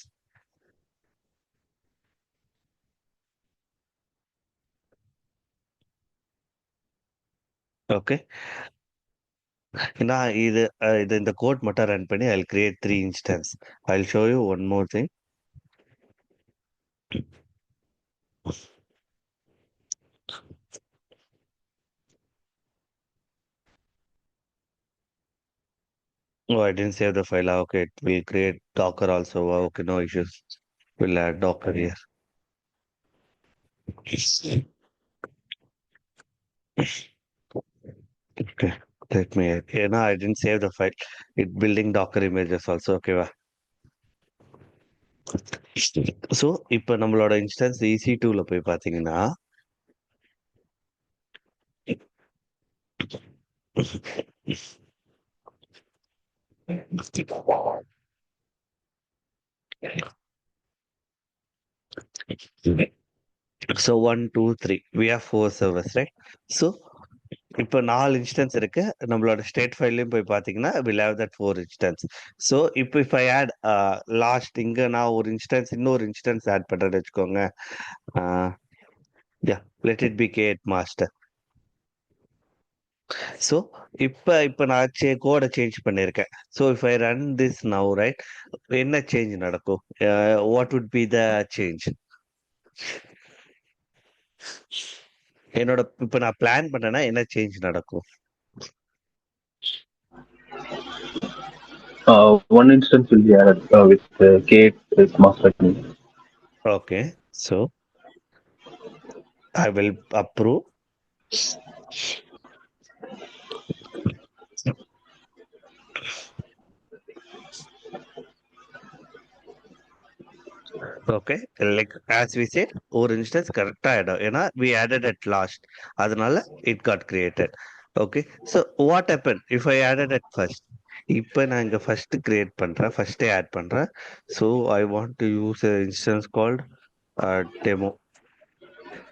Okay. நான் இது இந்த கோட் மட்டும் ரன் பண்ணி I'll create 3 instance. I'll show you one more thing. Oh, I didn't save the file. Okay, it will create Docker also. Okay, no issues. We'll add Docker here. Okay, let me. No, I didn't save the file. It building Docker images also. Okay, வா. So, இப்போ நம்மளோட instance EC2ல போய் பார்த்தீங்கன்னா so 1, 2, 3. We have 4 servers, right? So, இப்போ 4 instance இருக்கு. நம்மளோட state ஃபைல்லையும் போய் பார்த்தீங்கன்னா will have that 4 instance. So இப்போ இஃப் ஐ ஆட் லாஸ்ட் இங்கே நான் ஒரு இன்ஸ்டன்ஸ் இன்னொரு இன்ஸ்டன்ஸ் ஆட் பண்ணுறேன்னு வச்சுக்கோங்க. Yeah let it be gate master. So இப்போ நான் கோடை சேஞ்ச் பண்ணியிருக்கேன். So if I run this now, right, என்ன சேஞ்ச் நடக்கும்? What would be the change? என்னோட இப்போ நான் பிளான் பண்ணேன்னா என்ன சேஞ்ச் நடக்கும்? One instance will be added with Kate with master key. Okay, so I will approve. Okay, like as we said, ஒரு instance கரெக்டா ஆயிடும். ஏன்னா we added at last. அதனால it got created. Okay, so what happened if I added at first? இப்போ நான் இங்க first create பண்றேன், first add பண்றேன். So I want to use an instance called demo.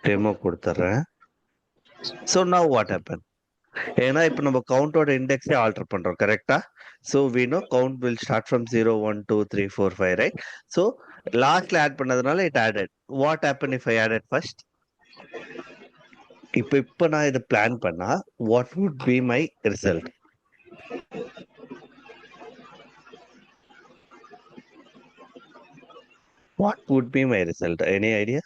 Demo கொடுத்துறேன். So now what happened? ஏன்னா இப்போ நம்ம கவுண்டோட இண்டெக்ஸே ஆல்டர் பண்றோம், கரெக்டா? So we know count will start from 0, 1, 2, 3, 4, 5, right? So லாஸ்ட்ல ஆட் பண்ணதுனால it added. What happened if I added first? இப்போ நான் இதை பிளான் பண்ணா what would be my result? What would be my result? Any idea?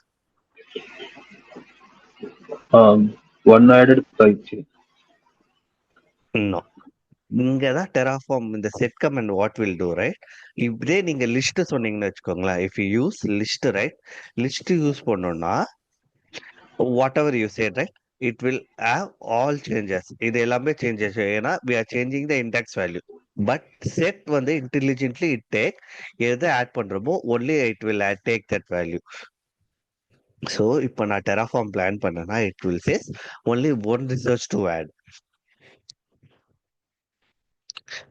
One added by No. இங்கதான் Terraform இந்த set comment what will do, right? இப்படியே நீங்க list சொன்னீங்கன்னு வச்சுக்கோங்களேன். If you use list, right, list use பண்ணோம்னா whatever you said, right, it will have all changes. இது எல்லாமே changes. ஏன்னா we are changing the index value. But set வந்து intelligently it take எதை ஆட் பண்றோமோ only it will take that value. So இப்போ நான் Terraform plan பண்ணேன்னா it will says only one research to add.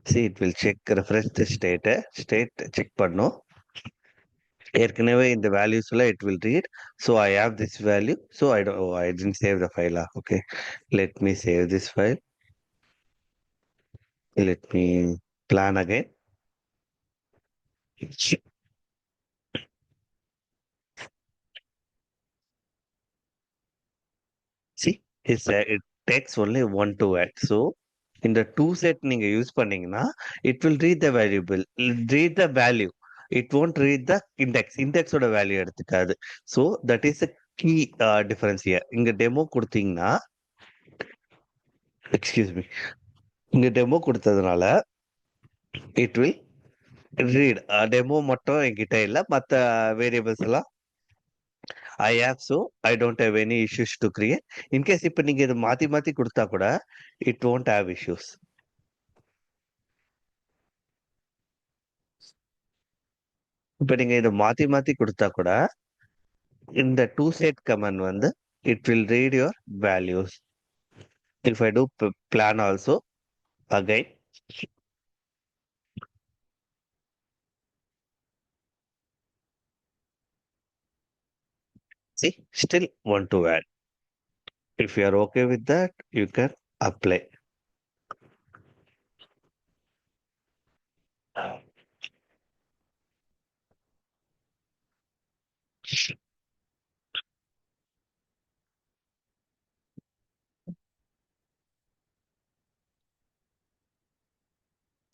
See, it will check, refresh the state check பண்ணும். ஏற்கனவே இந்த வேல்யூஸ்ல it will read. So I have this value. So I didn't save the file. Okay, let me save this file. Let me plan again. See, it takes only one to add. So இந்த two set நீங்க use பண்ணீங்கன்னா it will read the variable, read the value. It won't read the index. இண்டெக்ஸோட value எடுத்துக்காது. So that is a key difference here. இங்க demo கொடுத்தீங்கன்னா, excuse me, இங்க demo கொடுத்ததுனால it will read. Demo மட்டும் என்கிட்ட இல்ல, மத்த வேரியபிள்ஸ் எல்லாம் I have, so I don't have any issues to create. In case இப்ப நீங்க இது மாத்தி மாத்தி கொடுத்தா கூட it won't have issues. இப்ப நீங்க இதை மாத்தி மாத்தி கொடுத்தா கூட இந்த to set command வந்து it will read your values. If I do plan also, again see, still want to add. If you are okay with that, you can apply.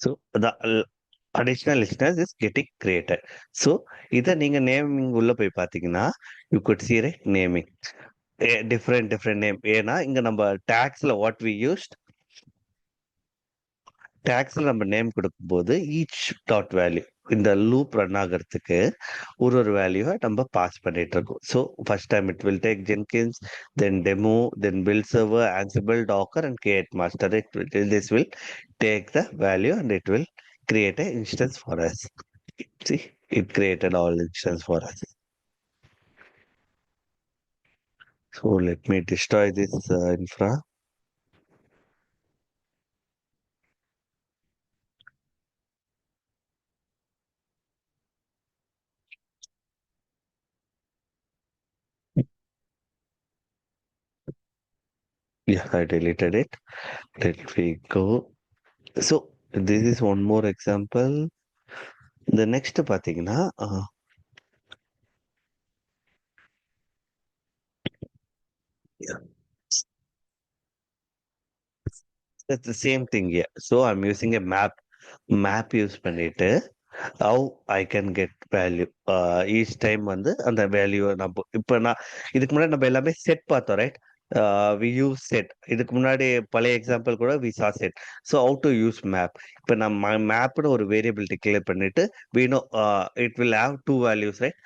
So the additional listeners is getting created. So இதை நீங்க naming உள்ள போய் பாத்தீங்கன்னா you could see right naming different name. ஏன்னா இங்க நம்ம tagsல what we used, tagsல நம்ம name கொடுக்கும்போது each dot value இந்த லூப் ரன் ஆகிறதுக்கு ஒரு வேல்யூவை நம்ம பாஸ் பண்ணிட்டு இருக்கோம். So first time it will take Jenkins, then demo, then build server, Ansible, Docker and create master. This will take the value and it will create an instance for us. See, it created all instance for us. So let me destroy this infra. Yeah, I deleted it. Let me go. So this is one more example. The next பாத்தீங்கன்னா that's the same thing here. So I'm using a map use பண்ணிட்டு how I can get value each time வந்து அந்த value நம்ம இப்போ நான் இதுக்கு முன்னாடி நம்ம எல்லாமே செட் பார்த்தோம் ரைட். We use set. இதுக்கு முன்னாடி பழைய எக்ஸாம்பிள் கூட we saw set. So how to use map. இப்போ நம்ம மேப்னு ஒரு வேரியபிள் டிக்ளேர் பண்ணிட்டு we know it will have two values right.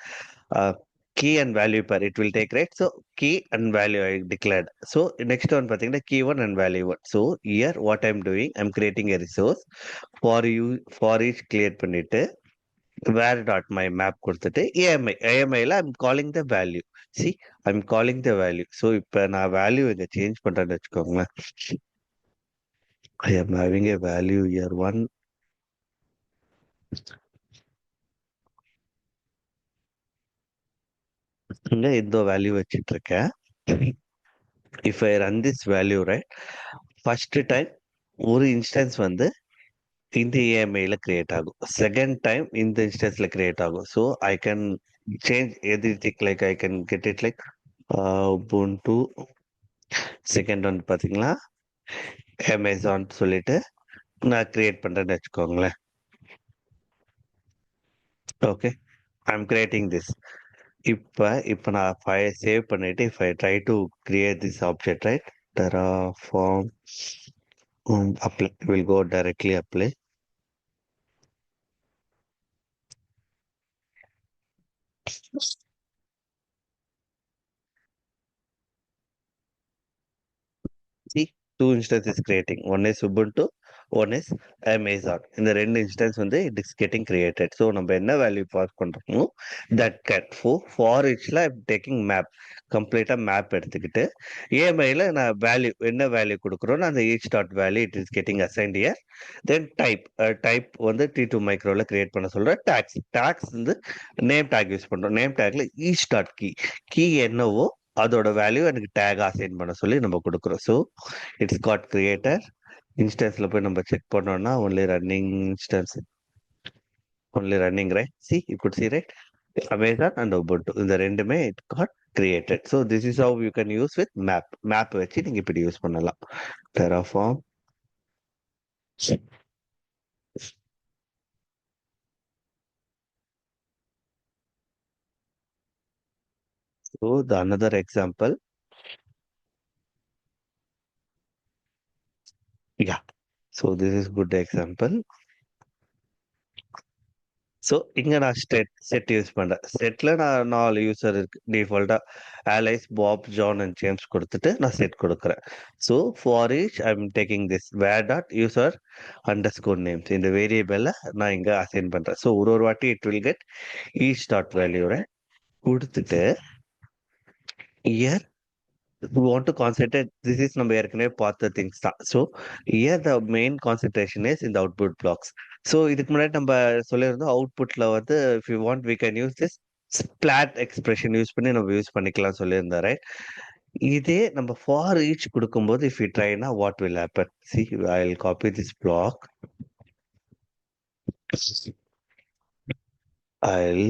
Key and value pair it will take right. So key and value I declared. So next one பார்த்தீங்கன்னா key one and value one. So here what I'm doing, I'm creating a resource for you for each clear பண்ணிட்டு where dot my map கொடுத்துட்டு AMIல I'm calling the value. See, I'm calling the value. So இப்போ நான் value இங்க change பண்றேன்னு வச்சுக்கோங்களேன். I am having a value here one. இங்க இந்த value வச்சிட்டு இருக்கேன். If I run this value right, first time ஒரு இன்ஸ்டன்ஸ் வந்து இந்த ஏஎம்ஐல கிரியேட் ஆகும், செகண்ட் டைம் இந்த இன்ஸ்டன்ஸ்ல கிரியேட் ஆகும். ஸோ ஐ கேன் சேஞ்ச் எதிர்த்திக் like I can get it like ubuntu. Second வந்து பார்த்தீங்கன்னா அமேசான் சொல்லிட்டு நான் கிரியேட் பண்றேன்னு வச்சுக்கோங்களேன். Okay, I am creating this. இப்போ நான் ஃபைல் சேவ் பண்ணிட்டு if I try to create this object right, terraform apply, will go directly apply. See, two instances creating. One is Ubuntu, one is Amazon. இந்த ரெண்டு instance வந்து it is getting created. So நம்ம என்ன value pass பண்றோமோ that get for இட்ஸ்ல taking map கம்ப்ளீட்டா map எடுத்துக்கிட்டு ஏஎம்ஐல நான் வேல்யூ என்ன வேல்யூ கொடுக்குறோன்னு அந்த each dot value it is getting assigned here. Then type வந்து T2 மைக்ரோல கிரியேட் பண்ண சொல்ற டாக்ஸ் வந்து நேம் டேக் யூஸ் பண்றோம். நேம் டேக்ல ஈச் டாட் கீ என்னவோ அதோட வேல்யூ எனக்கு டேக் அசைன் பண்ண சொல்லி நம்ம கொடுக்குறோம். So it's got creator. இன்ஸ்டன்ஸ்ல போய் நம்ம செக் பண்ணோம்னா only running instance, only running right. See you good see right Amazon and Ubuntu இந்த ரெண்டுமே it got created. So this is how you can use with map வச்சு நீங்க இப்படி use பண்ணலாம். Terraform. So the another example, yeah. So this is good example. So இங்க நான் set use பண்றேன். செட்ல நான் 4 யூசர் இருக்கு. டிஃபால்ட்டா Alice, Bob, John and James குடுத்துட்டு நான் செட் குடுக்குறேன். So for each I am taking this var dot user underscore names இந்த வேரியபிள நான் இங்க அசைன் பண்றேன். ஸோ ஒரு ஒரு வாட்டி it will get each dot value குடுத்துட்டு year we want to concentrate. This is நம்ம ஏற்கனவே பார்த்த திங்ஸ் தான். So here the main concentration is in the output blocks. So இதுக்கு முன்னாடி நம்ம சொல்லியிருந்தோம் அவுட்புட்ல வந்து if you want we can use this splat expression use பண்ணி நம்ம யூஸ் பண்ணிக்கலாம் சொல்லியிருந்தோம் ரைட். இதே நம்ம ஃபார் ஈச் கொடுக்கும்போது if we try na what will happen. See, I'll copy this block. I'll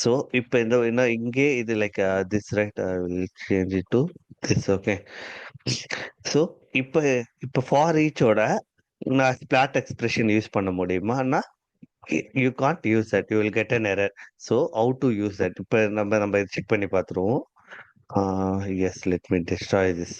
so இப்போ இந்த இங்கே இது like this right I will change it to this okay. So இப்போ இப்போ ஃபார் ஈச்சோட நான் ஸ்பிளாட் எக்ஸ்பிரஷன் யூஸ் பண்ண முடியுமான்னா you can't use that you will get an error. So how to use that இப்போ நம்ம செக் பண்ணி பார்த்துருவோம். Yes let me destroy this.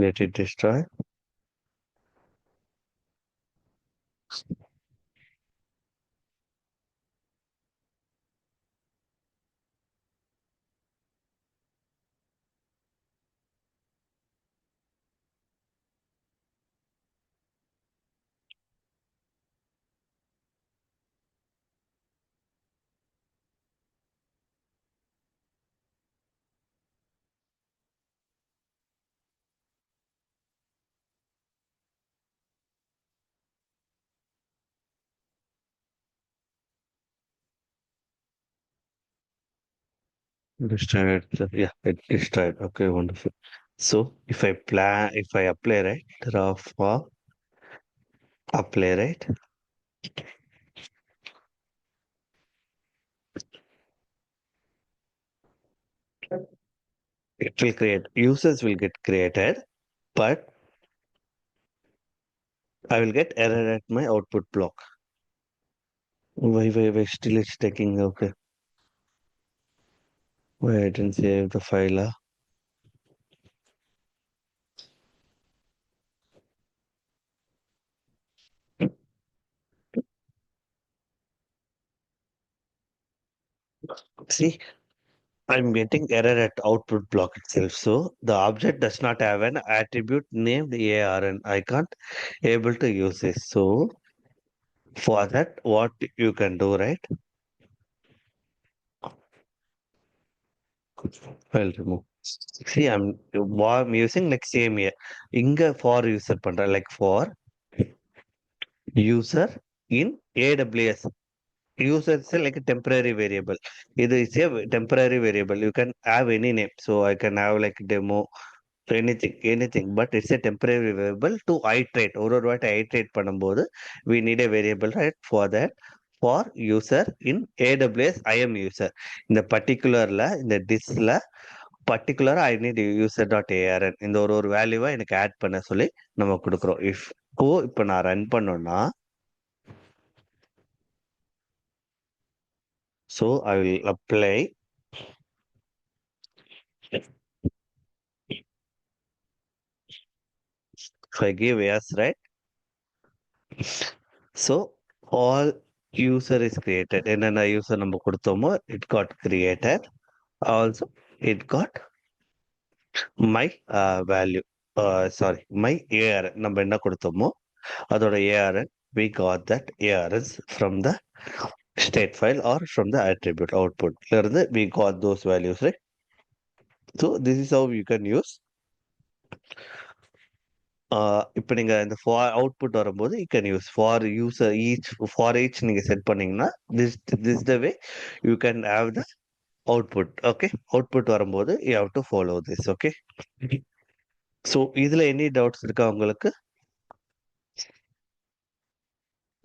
Let it destroy. Destroyed. Yeah, it destroyed. Okay, wonderful. So if I apply right, raw for apply right. It will create users will get created, but I will get error at my output block. Why still it's taking okay. Why I didn't save the file? See, I'm getting error at output block itself. So the object does not have an attribute named ARN. I can't able to use this. So for that, what you can do, right? I'll remove. See, I'm using like same here. Inga for user பண்றேன் like for user in AWS. User is like a temporary variable. It is a temporary variable. You can have any name. So I can have like demo, anything. But it's a temporary variable to iterate. ஒரு வாட்டி iterate பண்ணும்போது we need a variable right for that. For user in AWS, I am user. இந்த particularல இந்த disல பர்டிகுலரா I need user dot ARN இந்த ஒரு வேல்யூவை எனக்கு ஆட் பண்ண சொல்லி நம்ம கொடுக்குறோம். இப்போ நான் ரன் பண்ணோம்னா so I will apply I give yes right. So all user is created. என்னென்ன யூசர் நம்ம கொடுத்தோமோ it got created. Also it got my value sorry my ARN நம்ம என்ன கொடுத்தோமோ அதோட ARN we got that ARNs from the state file or from the attribute output. We got those values, right? So this is how you can use இப்போ நீங்க இந்த for output வரும்போது you can use for user for each நீங்க set பண்ணீங்கன்னா this the way you can have the output. Okay, output வரும்போது you have to follow this. Okay, so இதுல any doubts இருக்கா உங்களுக்கு?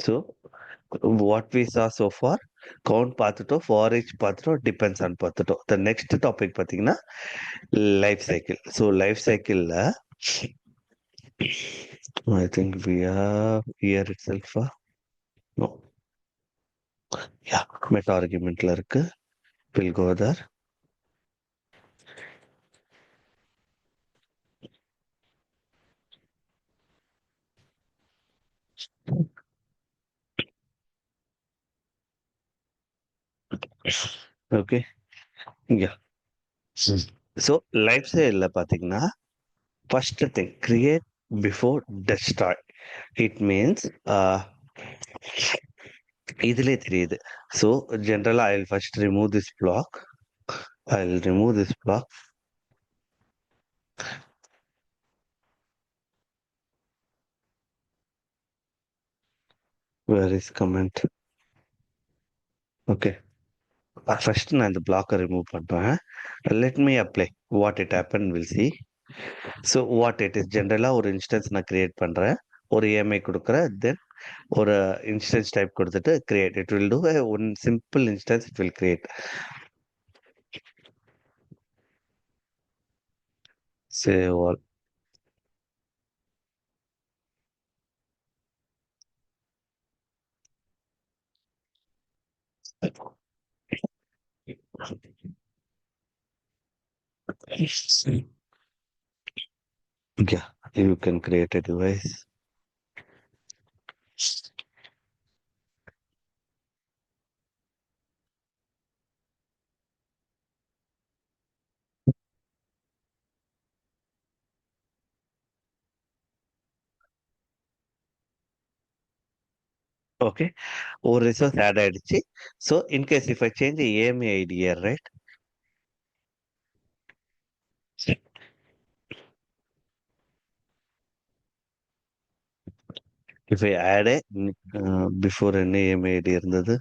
So what we saw so far, count பார்த்துட்டோம், for each பார்த்துட்டோம், depends on பார்த்துட்டோம். The next topic பார்த்தீங்கன்னா life cycle. So life சைக்கிளில் I think we are here it செல்ஃபா no, yeah meta ஆர்குமெண்ட்ல இருக்கு. Will go there. Okay, yeah. So life சைக்கிளில் பார்த்தீங்கன்னா first thing create before destroy. It means இதுலே தெரியுது. So ஜென்ரலா I will first remove this block. I'll remove this block. Where is comment? Okay. First நான் இந்த பிளாக்கை ரிமூவ் பண்றேன். Let me apply what it happen will see. So what it is, ஜென்ரலாக ஒரு instance நான் கிரியேட் பண்ணுறேன், ஒரு EMI கொடுக்குறேன், தென் ஒரு இன்ஸ்டன்ஸ் டைப் கொடுத்துட்டு create. It will two one simple instance, it will create. Save all. Yeah, you can create a device. Okay, ஒரு resource add ஆயிடுச்சு. So in case if I change EMI ID here, right? If I add a before any EMI ID இருந்தது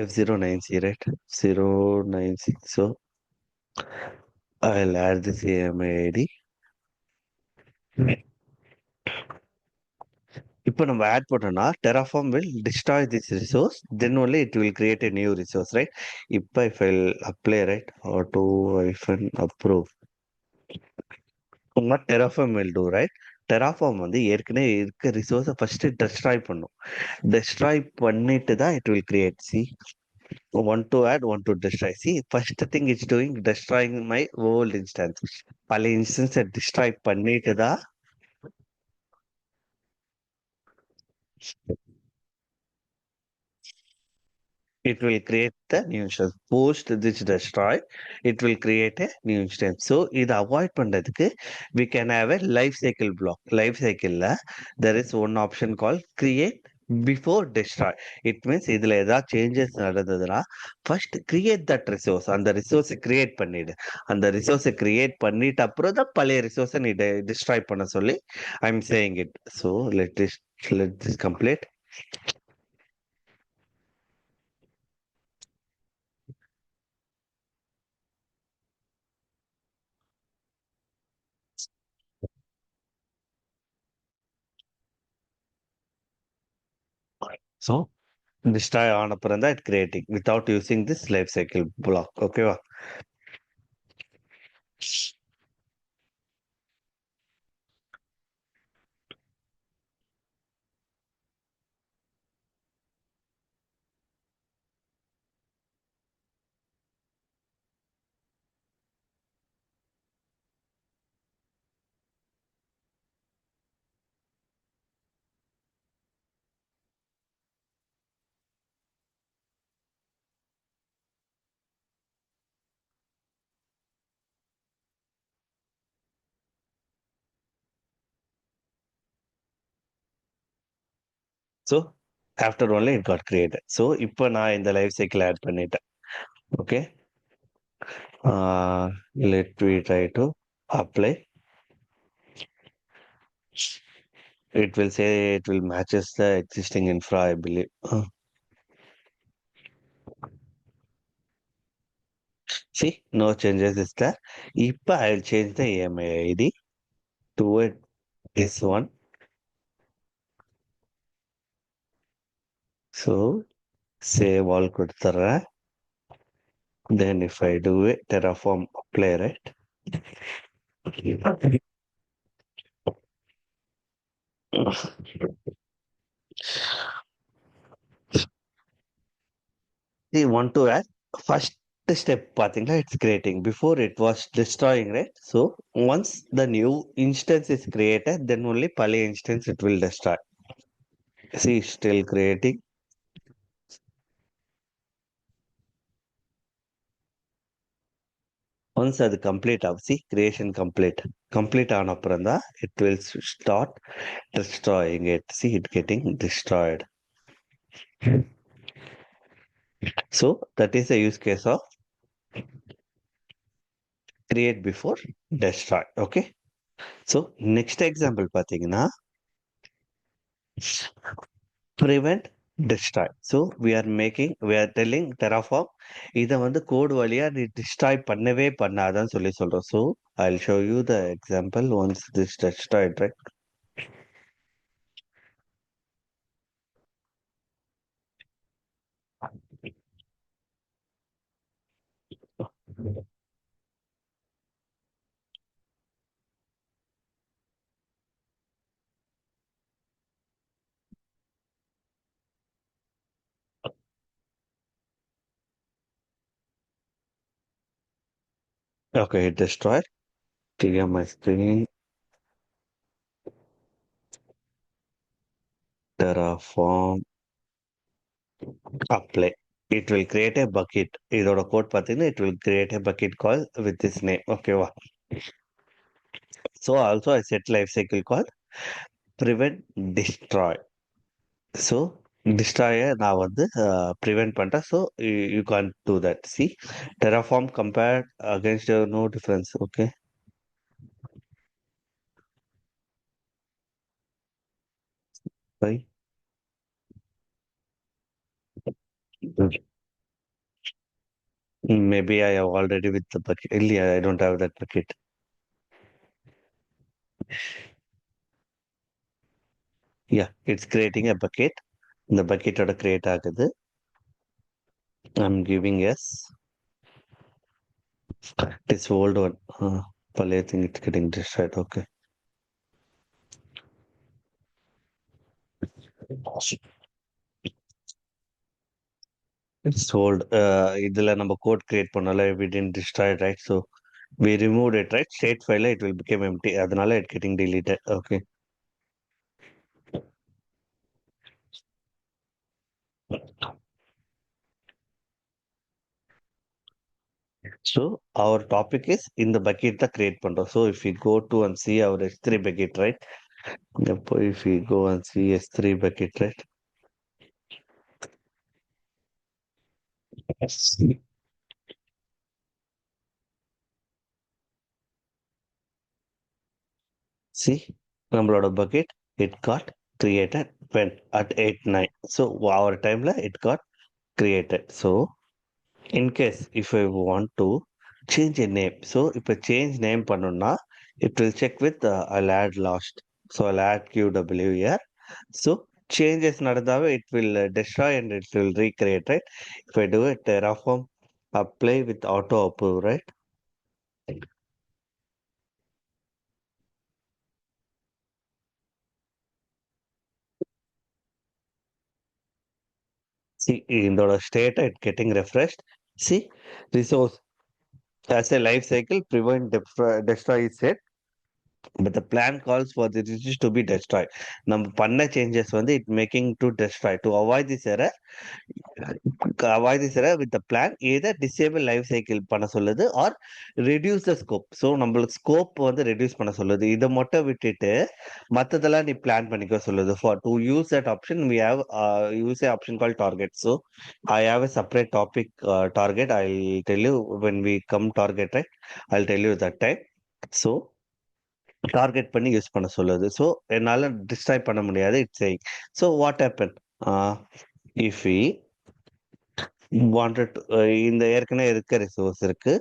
F090, right? 090. So I'll add this EMI ID. இப்போ நம்ம add பண்ணோம்னா Terraform will destroy this resource, then only it will create a new resource, right? இப்போ if I'll apply, right, auto-approve, what Terraform will do, right? Terraform வந்து ஏற்கனவே இருக்க ரிசோர்ஸை first destroy பண்ணும். Destroy பண்ணிட்டு தான் it will create. See, one to add, one to destroy. See, first thing it's doing, destroying my old instance. பழைய இன்ஸ்டன்ஸை destroy பண்ணிட்டு தான் it will create the new instance. Post this destroy, it will create a new instance. So இதை avoid பண்றதுக்கு we can have a life cycle block. Life cycleல there is one option called create before destroy. It means இதுல ஏதாவது changes நடந்ததுன்னா first create that resource. அந்த ரிசோர்ஸை create பண்ணிடு. அந்த ரிசோர்ஸை create பண்ணிட்டு அப்புறம் தான் பழைய ரிசோர்ஸை நீ டிஸ்ட்ராய் பண்ண சொல்லி I am saying it. So let this complete. So destroy ஆன அப்புறம் தான் it creating without using this life cycle block. ஓகேவா? So after only it got created. So இப்போ நான் இந்த லைஃப் சைக்கிள் ஆட் பண்ணிட்டேன். Okay, let we try to apply. It will say it will matches the existing infra, I believe. See, no changes is there. If I'll change the EMI ID to it this one. So save all கொடுத்துறேன். Then if I do it, Terraform apply, right? You want to add first step பாத்தீங்கன்னா it's creating. Before it was destroying, right? So once the new instance is created, then only பழைய instance it will destroy. See, still creating. Once அது complete ஆகும், see creation complete ஆன அப்புறம் தான் it will start destroying it. See it getting destroyed. So that is the use case of create before destroy. Okay. So next example பாத்தீங்கன்னா prevent destroy. So we are telling Terraform இதை வந்து code வழியா நீ destroy பண்ணவே பண்ணாதான்னு சொல்றோம். So I'll show you the example once this destroyed, right? Okay, it destroyed. Clear my screen. Terraform apply. It will create a bucket. இதோட code பார்த்தீங்கன்னா it will create a bucket call with this name. Okay, வா. So also I set life cycle called prevent destroy. So destroy நான் வந்து prevent பண்றேன். So you can't do that. See, Terraform compared against no difference. Okay. Right. Maybe I have already with the bucket. I don't have that bucket. Yeah, it's creating a bucket. The bucket ஓட create ஆகுது. I'm giving yes. This old one. I think it's getting destroyed. Okay. It's old. இதுல நம்ம code create பண்ணல we didn't destroy it, right? So we removed it, right? State file it will become empty. அதனால it getting deleted. Okay. So our topic is in the bucket the create பண்றோம். So if we go to and see our S3 bucket, right? If we go and see S3 bucket, right? See, நம்மளோட bucket, it got created when at 8:09. So our timeline, it got created. So in case if I want to change a name, so if I change name பண்ணணும்னா, it will check with I'll add last. So I'll add QW here. So changes நடந்தாவே it will destroy and it will recreate, right? If I do a Terraform apply with auto approve, right? See, இதோட state it getting refreshed. See, resource as a life cycle, prevent destroy is set, but the plan calls for the resources to be destroyed. நம்ம பண்ண changes வந்து it making to destroy. To avoid this error with the plan, either disable life cycle பண்ண சொல்லுது or reduce the scope. So நம்மளுக்கு scope வந்து reduce பண்ண சொல்லுது. இதை மட்டும் விட்டுட்டு மத்ததெல்லாம் நீ plan பண்ணிக்க சொல்லுது. For to use that option, we have use a option called target. So I have a separate topic target. I'll tell you when we come target, right? I'll tell you that time. So target பண்ணி use பண்ண சொல்லுது. So என்னால destroy பண்ண முடியாது. It's saying. So what happen if we wanted இந்த ஏற்கனவே இருக்க resource இருக்கு.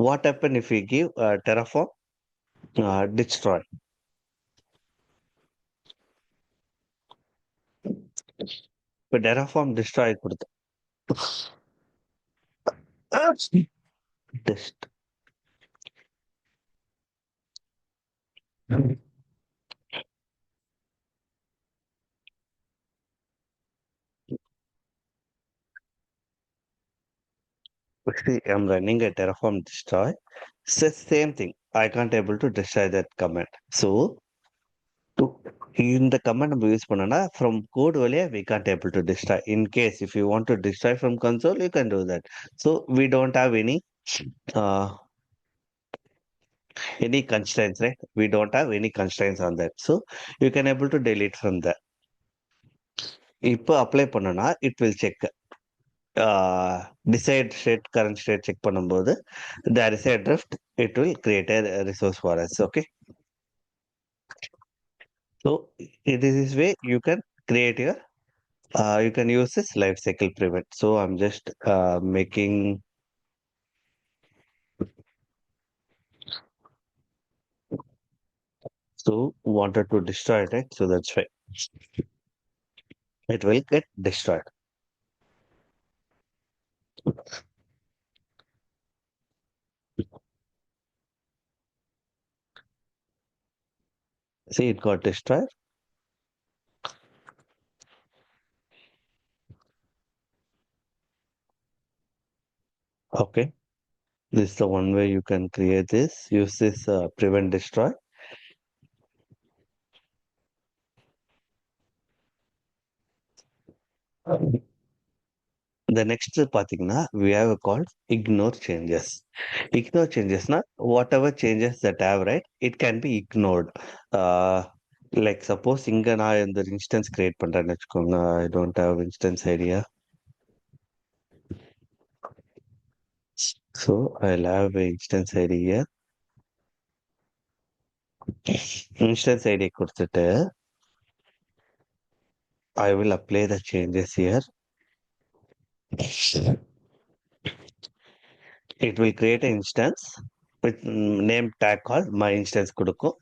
What happen if we give Terraform destroy. இப்போ டெராஃபார்ம் டிஸ்ட்ராய் கொடுத்து test see, I'm running a Terraform destroy. Says same thing. I can't able to destroy that command. So to இந்த command நம்ம use பண்ணனா from code வழியா we can't able to destroy. In case if you want to destroy from console, you can do that. So we don't have uh, any constraints, right? We don't have any constraints on that. So you can able to delete from there. இப்போ apply பண்ணனா it will check. Decide state current state check பண்ணும்போது there is a drift, it will create a resource for us. Okay, so in this way you can create your you can use this life cycle prevent. So I'm just making, so wanted to destroy it, right? So that's why it will get destroyed. See, it got destroyed. Okay, this is the one way you can create this. Use this prevent destroy. The next பாத்தீங்கன்னா we have called ignore changes. Ignore changesனா whatever changes that have, right, it can be ignored. uh, like suppose இங்க நான் இந்த instance create பண்றேன்னு வச்சுக்கோங்க. I don't have instance idea, so I'll have a instance ID here. Instance ID கொடுத்துட்டு I will apply the changes here. It will create an instance with name tag called my instance கொடுக்கும்.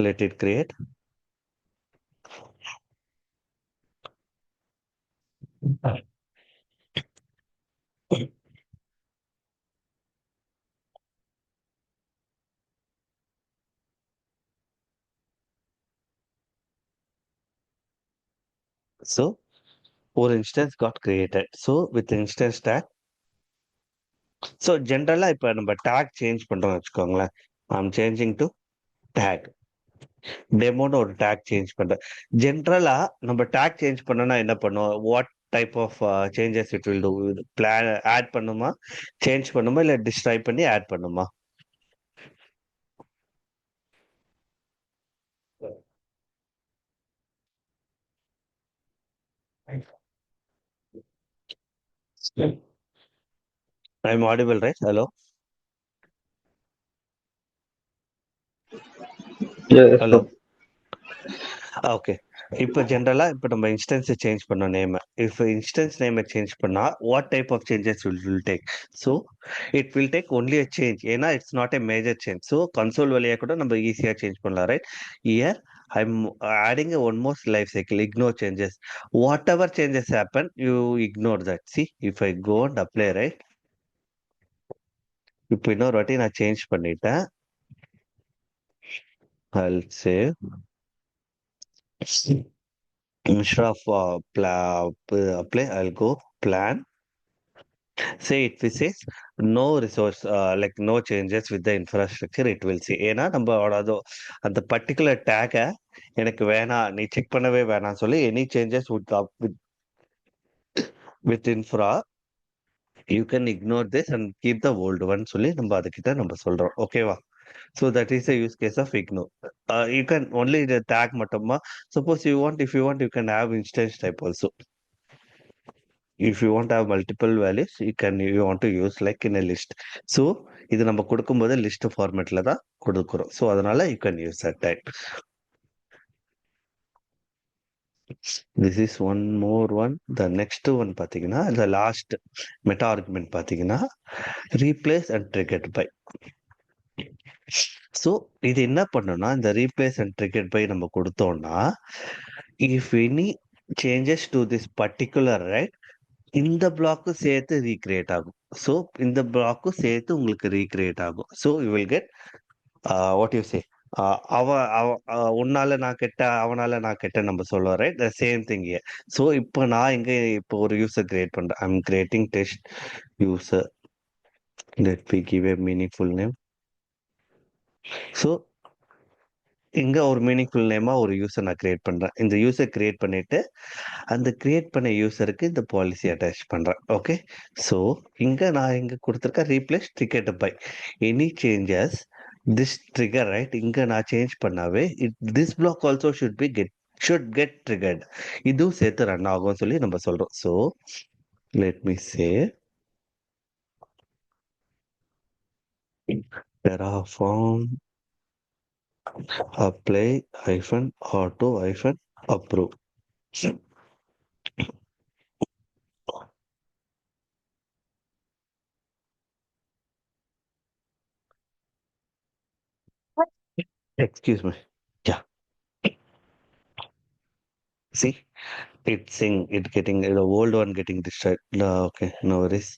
Let it create. So ஒரு instance got created. So with instance tag, so generally இப்போ நம்ம tag change பண்றோம்னு வச்சுக்கோங்களேன். I'm changing to tag. டெமோன்னு ஒரு tag change பண்றேன். ஜென்ரலா நம்ம tag change பண்ணனா என்ன பண்ணுவோம்? What type of changes it will do? Plan add பண்ணுமா, change பண்ணுமா, இல்ல destroy பண்ணி add பண்ணுமா? I'm audible, right? Hello? Yes, Hello? sir. Okay. இப்போ ஜென்ரலா இப்போ நம்ம இன்ஸ்டன்ஸ் சேஞ்ச் பண்ண name, if instance name change பண்ணா what type of changes will take? So it will take only a change. ஏன்னா it's not a major change. So console வழியா கூட நம்ம ஈஸியா சேஞ்ச் பண்ணலாம், right? Here I'm adding one more life cycle, ignore changes. Whatever changes happen, you ignore that. See if I go and apply, right, இப்போ இன்னொரு வாட்டி நான் change பண்ணிட்டேன். I'll save. Instead of apply, I'll go plan. Say it will says no resource, like no changes with the infrastructure, it will say. ஏன்னா நம்மளோட அது அந்த particular டேகை எனக்கு வேணாம், நீ செக் பண்ணவே வேணாம் சொல்லி any changes with infra you can ignore this and keep the old one சொல்லி நம்ம அதுக்கிட்ட நம்ம சொல்றோம். ஓகேவா? So that is a use case of ignore. You can only the tag மட்டுமா. Suppose you want, if you want, you can have instance type also. if you want to have multiple values, you want to use like in a list. So இது நம்ம கொடுக்கும்போது list ஃபார்மேட்ல தான் கொடுக்குறோம். So அதனால you can use that type. This is one more one. The next one பார்த்தீங்கன்னா the last meta argument பார்த்தீங்கன்னா replace and triggered by. So இது என்ன பண்ணணும்னா இந்த ரீப்ளேஸ் அண்ட் ட்ரிகர்ட் பை நம்ம கொடுத்தோம்னா if any changes to this particular right இந்த பிளாக்கும் சேர்த்து ரீக்ரியேட் ஆகும். ஸோ இந்த பிளாக்கும் சேர்த்து உங்களுக்கு ரீக்ரியேட் ஆகும். So you will get what you say உன்னால நான் கெட்ட அவனால நான் கெட்ட நம்ம சொல்லுவோம் ரைட் த சேம் திங். ஸோ இப்போ நான் இங்க இப்போ ஒரு யூசர் கிரியேட் பண்றேன். ஐ am creating test user. Let me give a meaningful name. So இங்க ஒரு மீனிங்ஃபுல் நேமா ஒரு யூசர் நான் கிரியேட் பண்றேன். இந்த யூசர் கிரியேட் பண்ணிட்டு அந்த கிரியேட் பண்ண யூசருக்கு இந்த பாலிசி அட்டாச் பண்றேன். ஓகே. ஸோ நான் இங்க கொடுத்துருக்க replace triggered by any changes this trigger right. இங்க நான் சேஞ்ச் பண்ணாவே this block also should get triggered. இதுவும் சேர்த்து ரன் ஆகும் சொல்லி நம்ம சொல்றோம். So let me say Terraform apply -auto -approve. Excuse me. Yeah. See, it getting the old one getting distracted. Okay, no worries.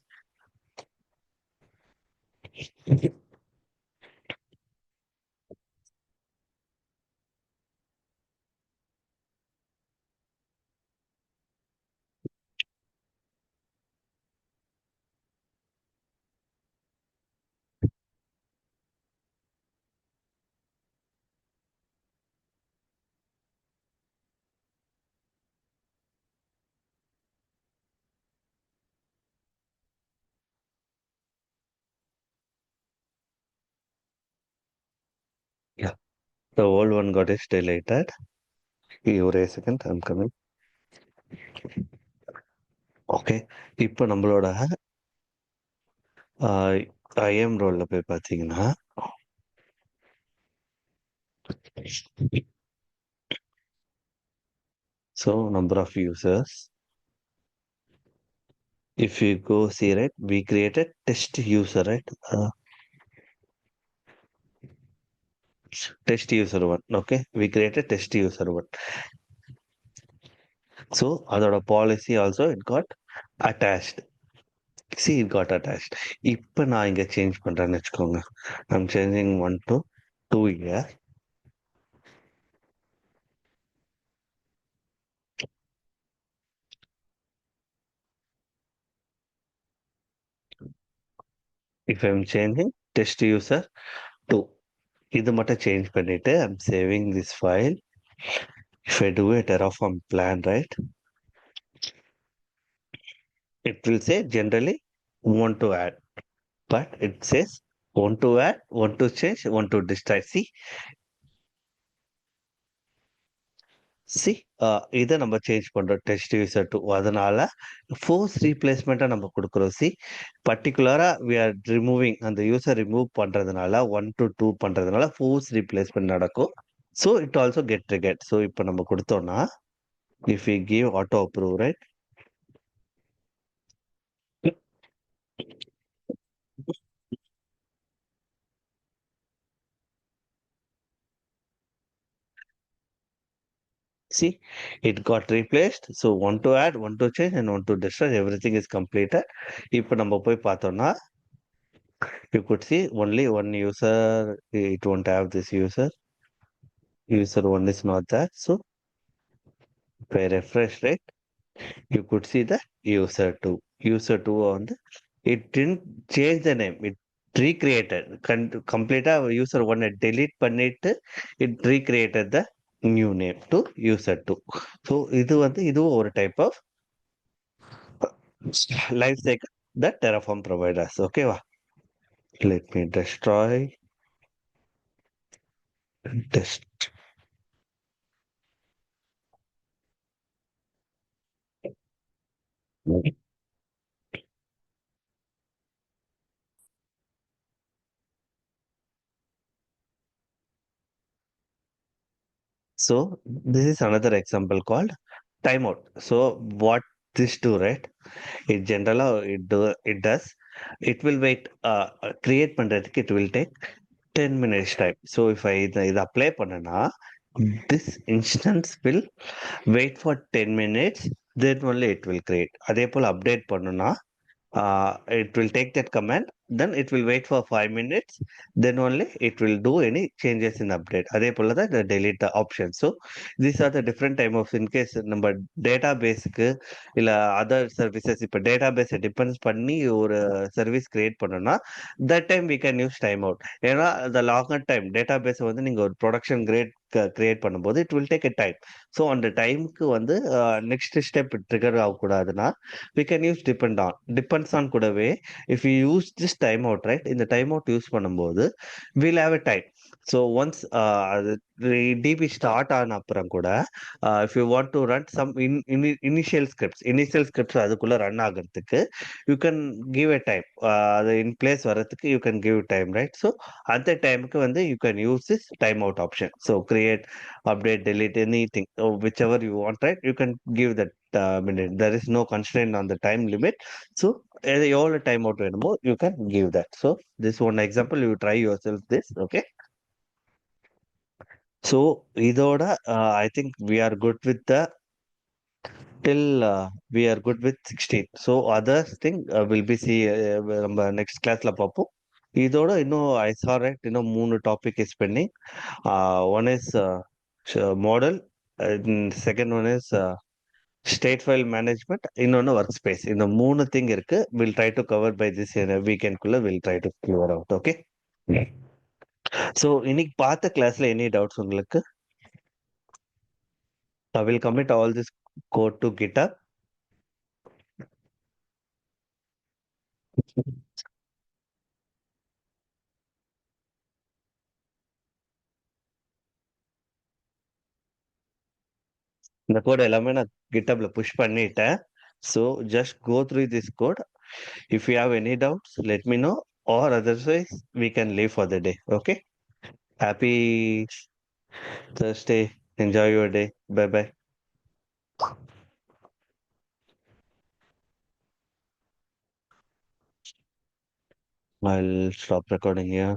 Yeah, the old one got is deleted. Wait a second, I'm coming. Okay, இப்போ நம்மளோட IIM ரோல்ல போய் பார்த்தீங்கன்னா so number of users. If you go see right, we created test user right. Test user one. Okay, we created test user one. So அதோட policy also it got attached. See, it got attached. இப்போ நான் இங்க change பண்றேன்னு வச்சுக்கோங்க. I'm changing 1 to 2 here. If I'm changing test user 2, இது மட்டும் change பண்ணிட்டு I'm saving this file. If I do a Terraform plan, right, it will say generally want to add, but it says want to add, want to change, want to destroy. See, இதை நம்ம change பண்றோம் test user to. அதனால force ரீப்ளேஸ்மெண்ட்டை நம்ம கொடுக்குறோம். C பர்டிகுலரா we are removing அந்த user remove பண்றதுனால 1 to 2 பண்றதுனால ஃபோர்ஸ் ரீப்ளேஸ்மெண்ட் நடக்கும். So it also get triggered. So இப்போ நம்ம கொடுத்தோம்னா if you give auto approve right, see it got replaced. So one to add, one to change and one to destroy, everything is completed. இப்போ நம்ம போய் பார்த்தோம்னா you could see only one user, it won't have this user one is not there. So if I refresh right, you could see the user 2 on the, it didn't change the name, it recreated complete user 1 delete பண்ணிட்டு it recreated the new name to user 2. So இதுவும் ஒரு type of life cycle that Terraform provides us. Okay, let me destroy test. So this is another example called timeout. So what this do, right? In general, it does. It will wait. Create பண்றதுக்கு it will take 10 minutes time. So if I இதை apply பண்ணனா, this instance will wait for 10 minutes, then only it will create. அதே போல update பண்ணனா, it will take that command, then it will wait for 5 minutes, then only it will do any changes in update. அதே போல தான் இந்த delete the option. So these are the different type of, in case நம்ம டேட்டாபேஸுக்கு இல்ல other services, இப்போ டேட்டாபேஸை depends பண்ணி ஒரு service create பண்ணோம்னா that time we can use time out. ஏன்னா அந்த லாங்கர் டைம் டேட்டாபேஸை வந்து நீங்கள் ஒரு ப்ரொடக்ஷன் கிரியேட் பண்ணும்போது it will take a time. So அந்த டைமுக்கு வந்து நெக்ஸ்ட் ஸ்டெப் ட்ரிகர் ஆகக்கூடாதுன்னா we can use depends on கூடவே if you use this timeout, right, இந்த timeout யூஸ் பண்ணும்போது we'll have a time. So once அது டிபி ஸ்டார்ட் ஆன அப்புறம் கூட if you want to run some initial scripts அதுக்குள்ள run ஆகிறதுக்கு you can give a time. அது in place வரதுக்கு you can give time, right? So அந்த டைமுக்கு வந்து you can use this timeout option. So create, update, delete, anything, whichever you want, right? You can give that minute. There is no constraint on the time limit. So எவ்வளவு time out வேணுமோ you can give that. So this one example, you try yourself this, okay? So இதோட I think we are good with the till we are good with 16. So other thing will be see நம்ம next classல பார்ப்போம். இதோட இன்னும் I saw, right, இன்னும் 3 topic is pending. One is model, second one is state file management, இன்னொன்று workspace. இந்த 3 thing இருக்கு. Will try to cover by this வீக்கெண்ட்குள்ள will try to clear out, okay? So இன்னைக்கு பார்த்த கிளாஸ்ல any doubts உங்களுக்கு? I will commit all this code to GitHub. இந்த code எல்லாமே நான் GitHubல புஷ் பண்ணிட்டேன். So just go through this code. If you have any doubts let me know, or otherwise we can leave for the day, okay? Happy Thursday. Enjoy your day. Bye bye. I'll stop recording here.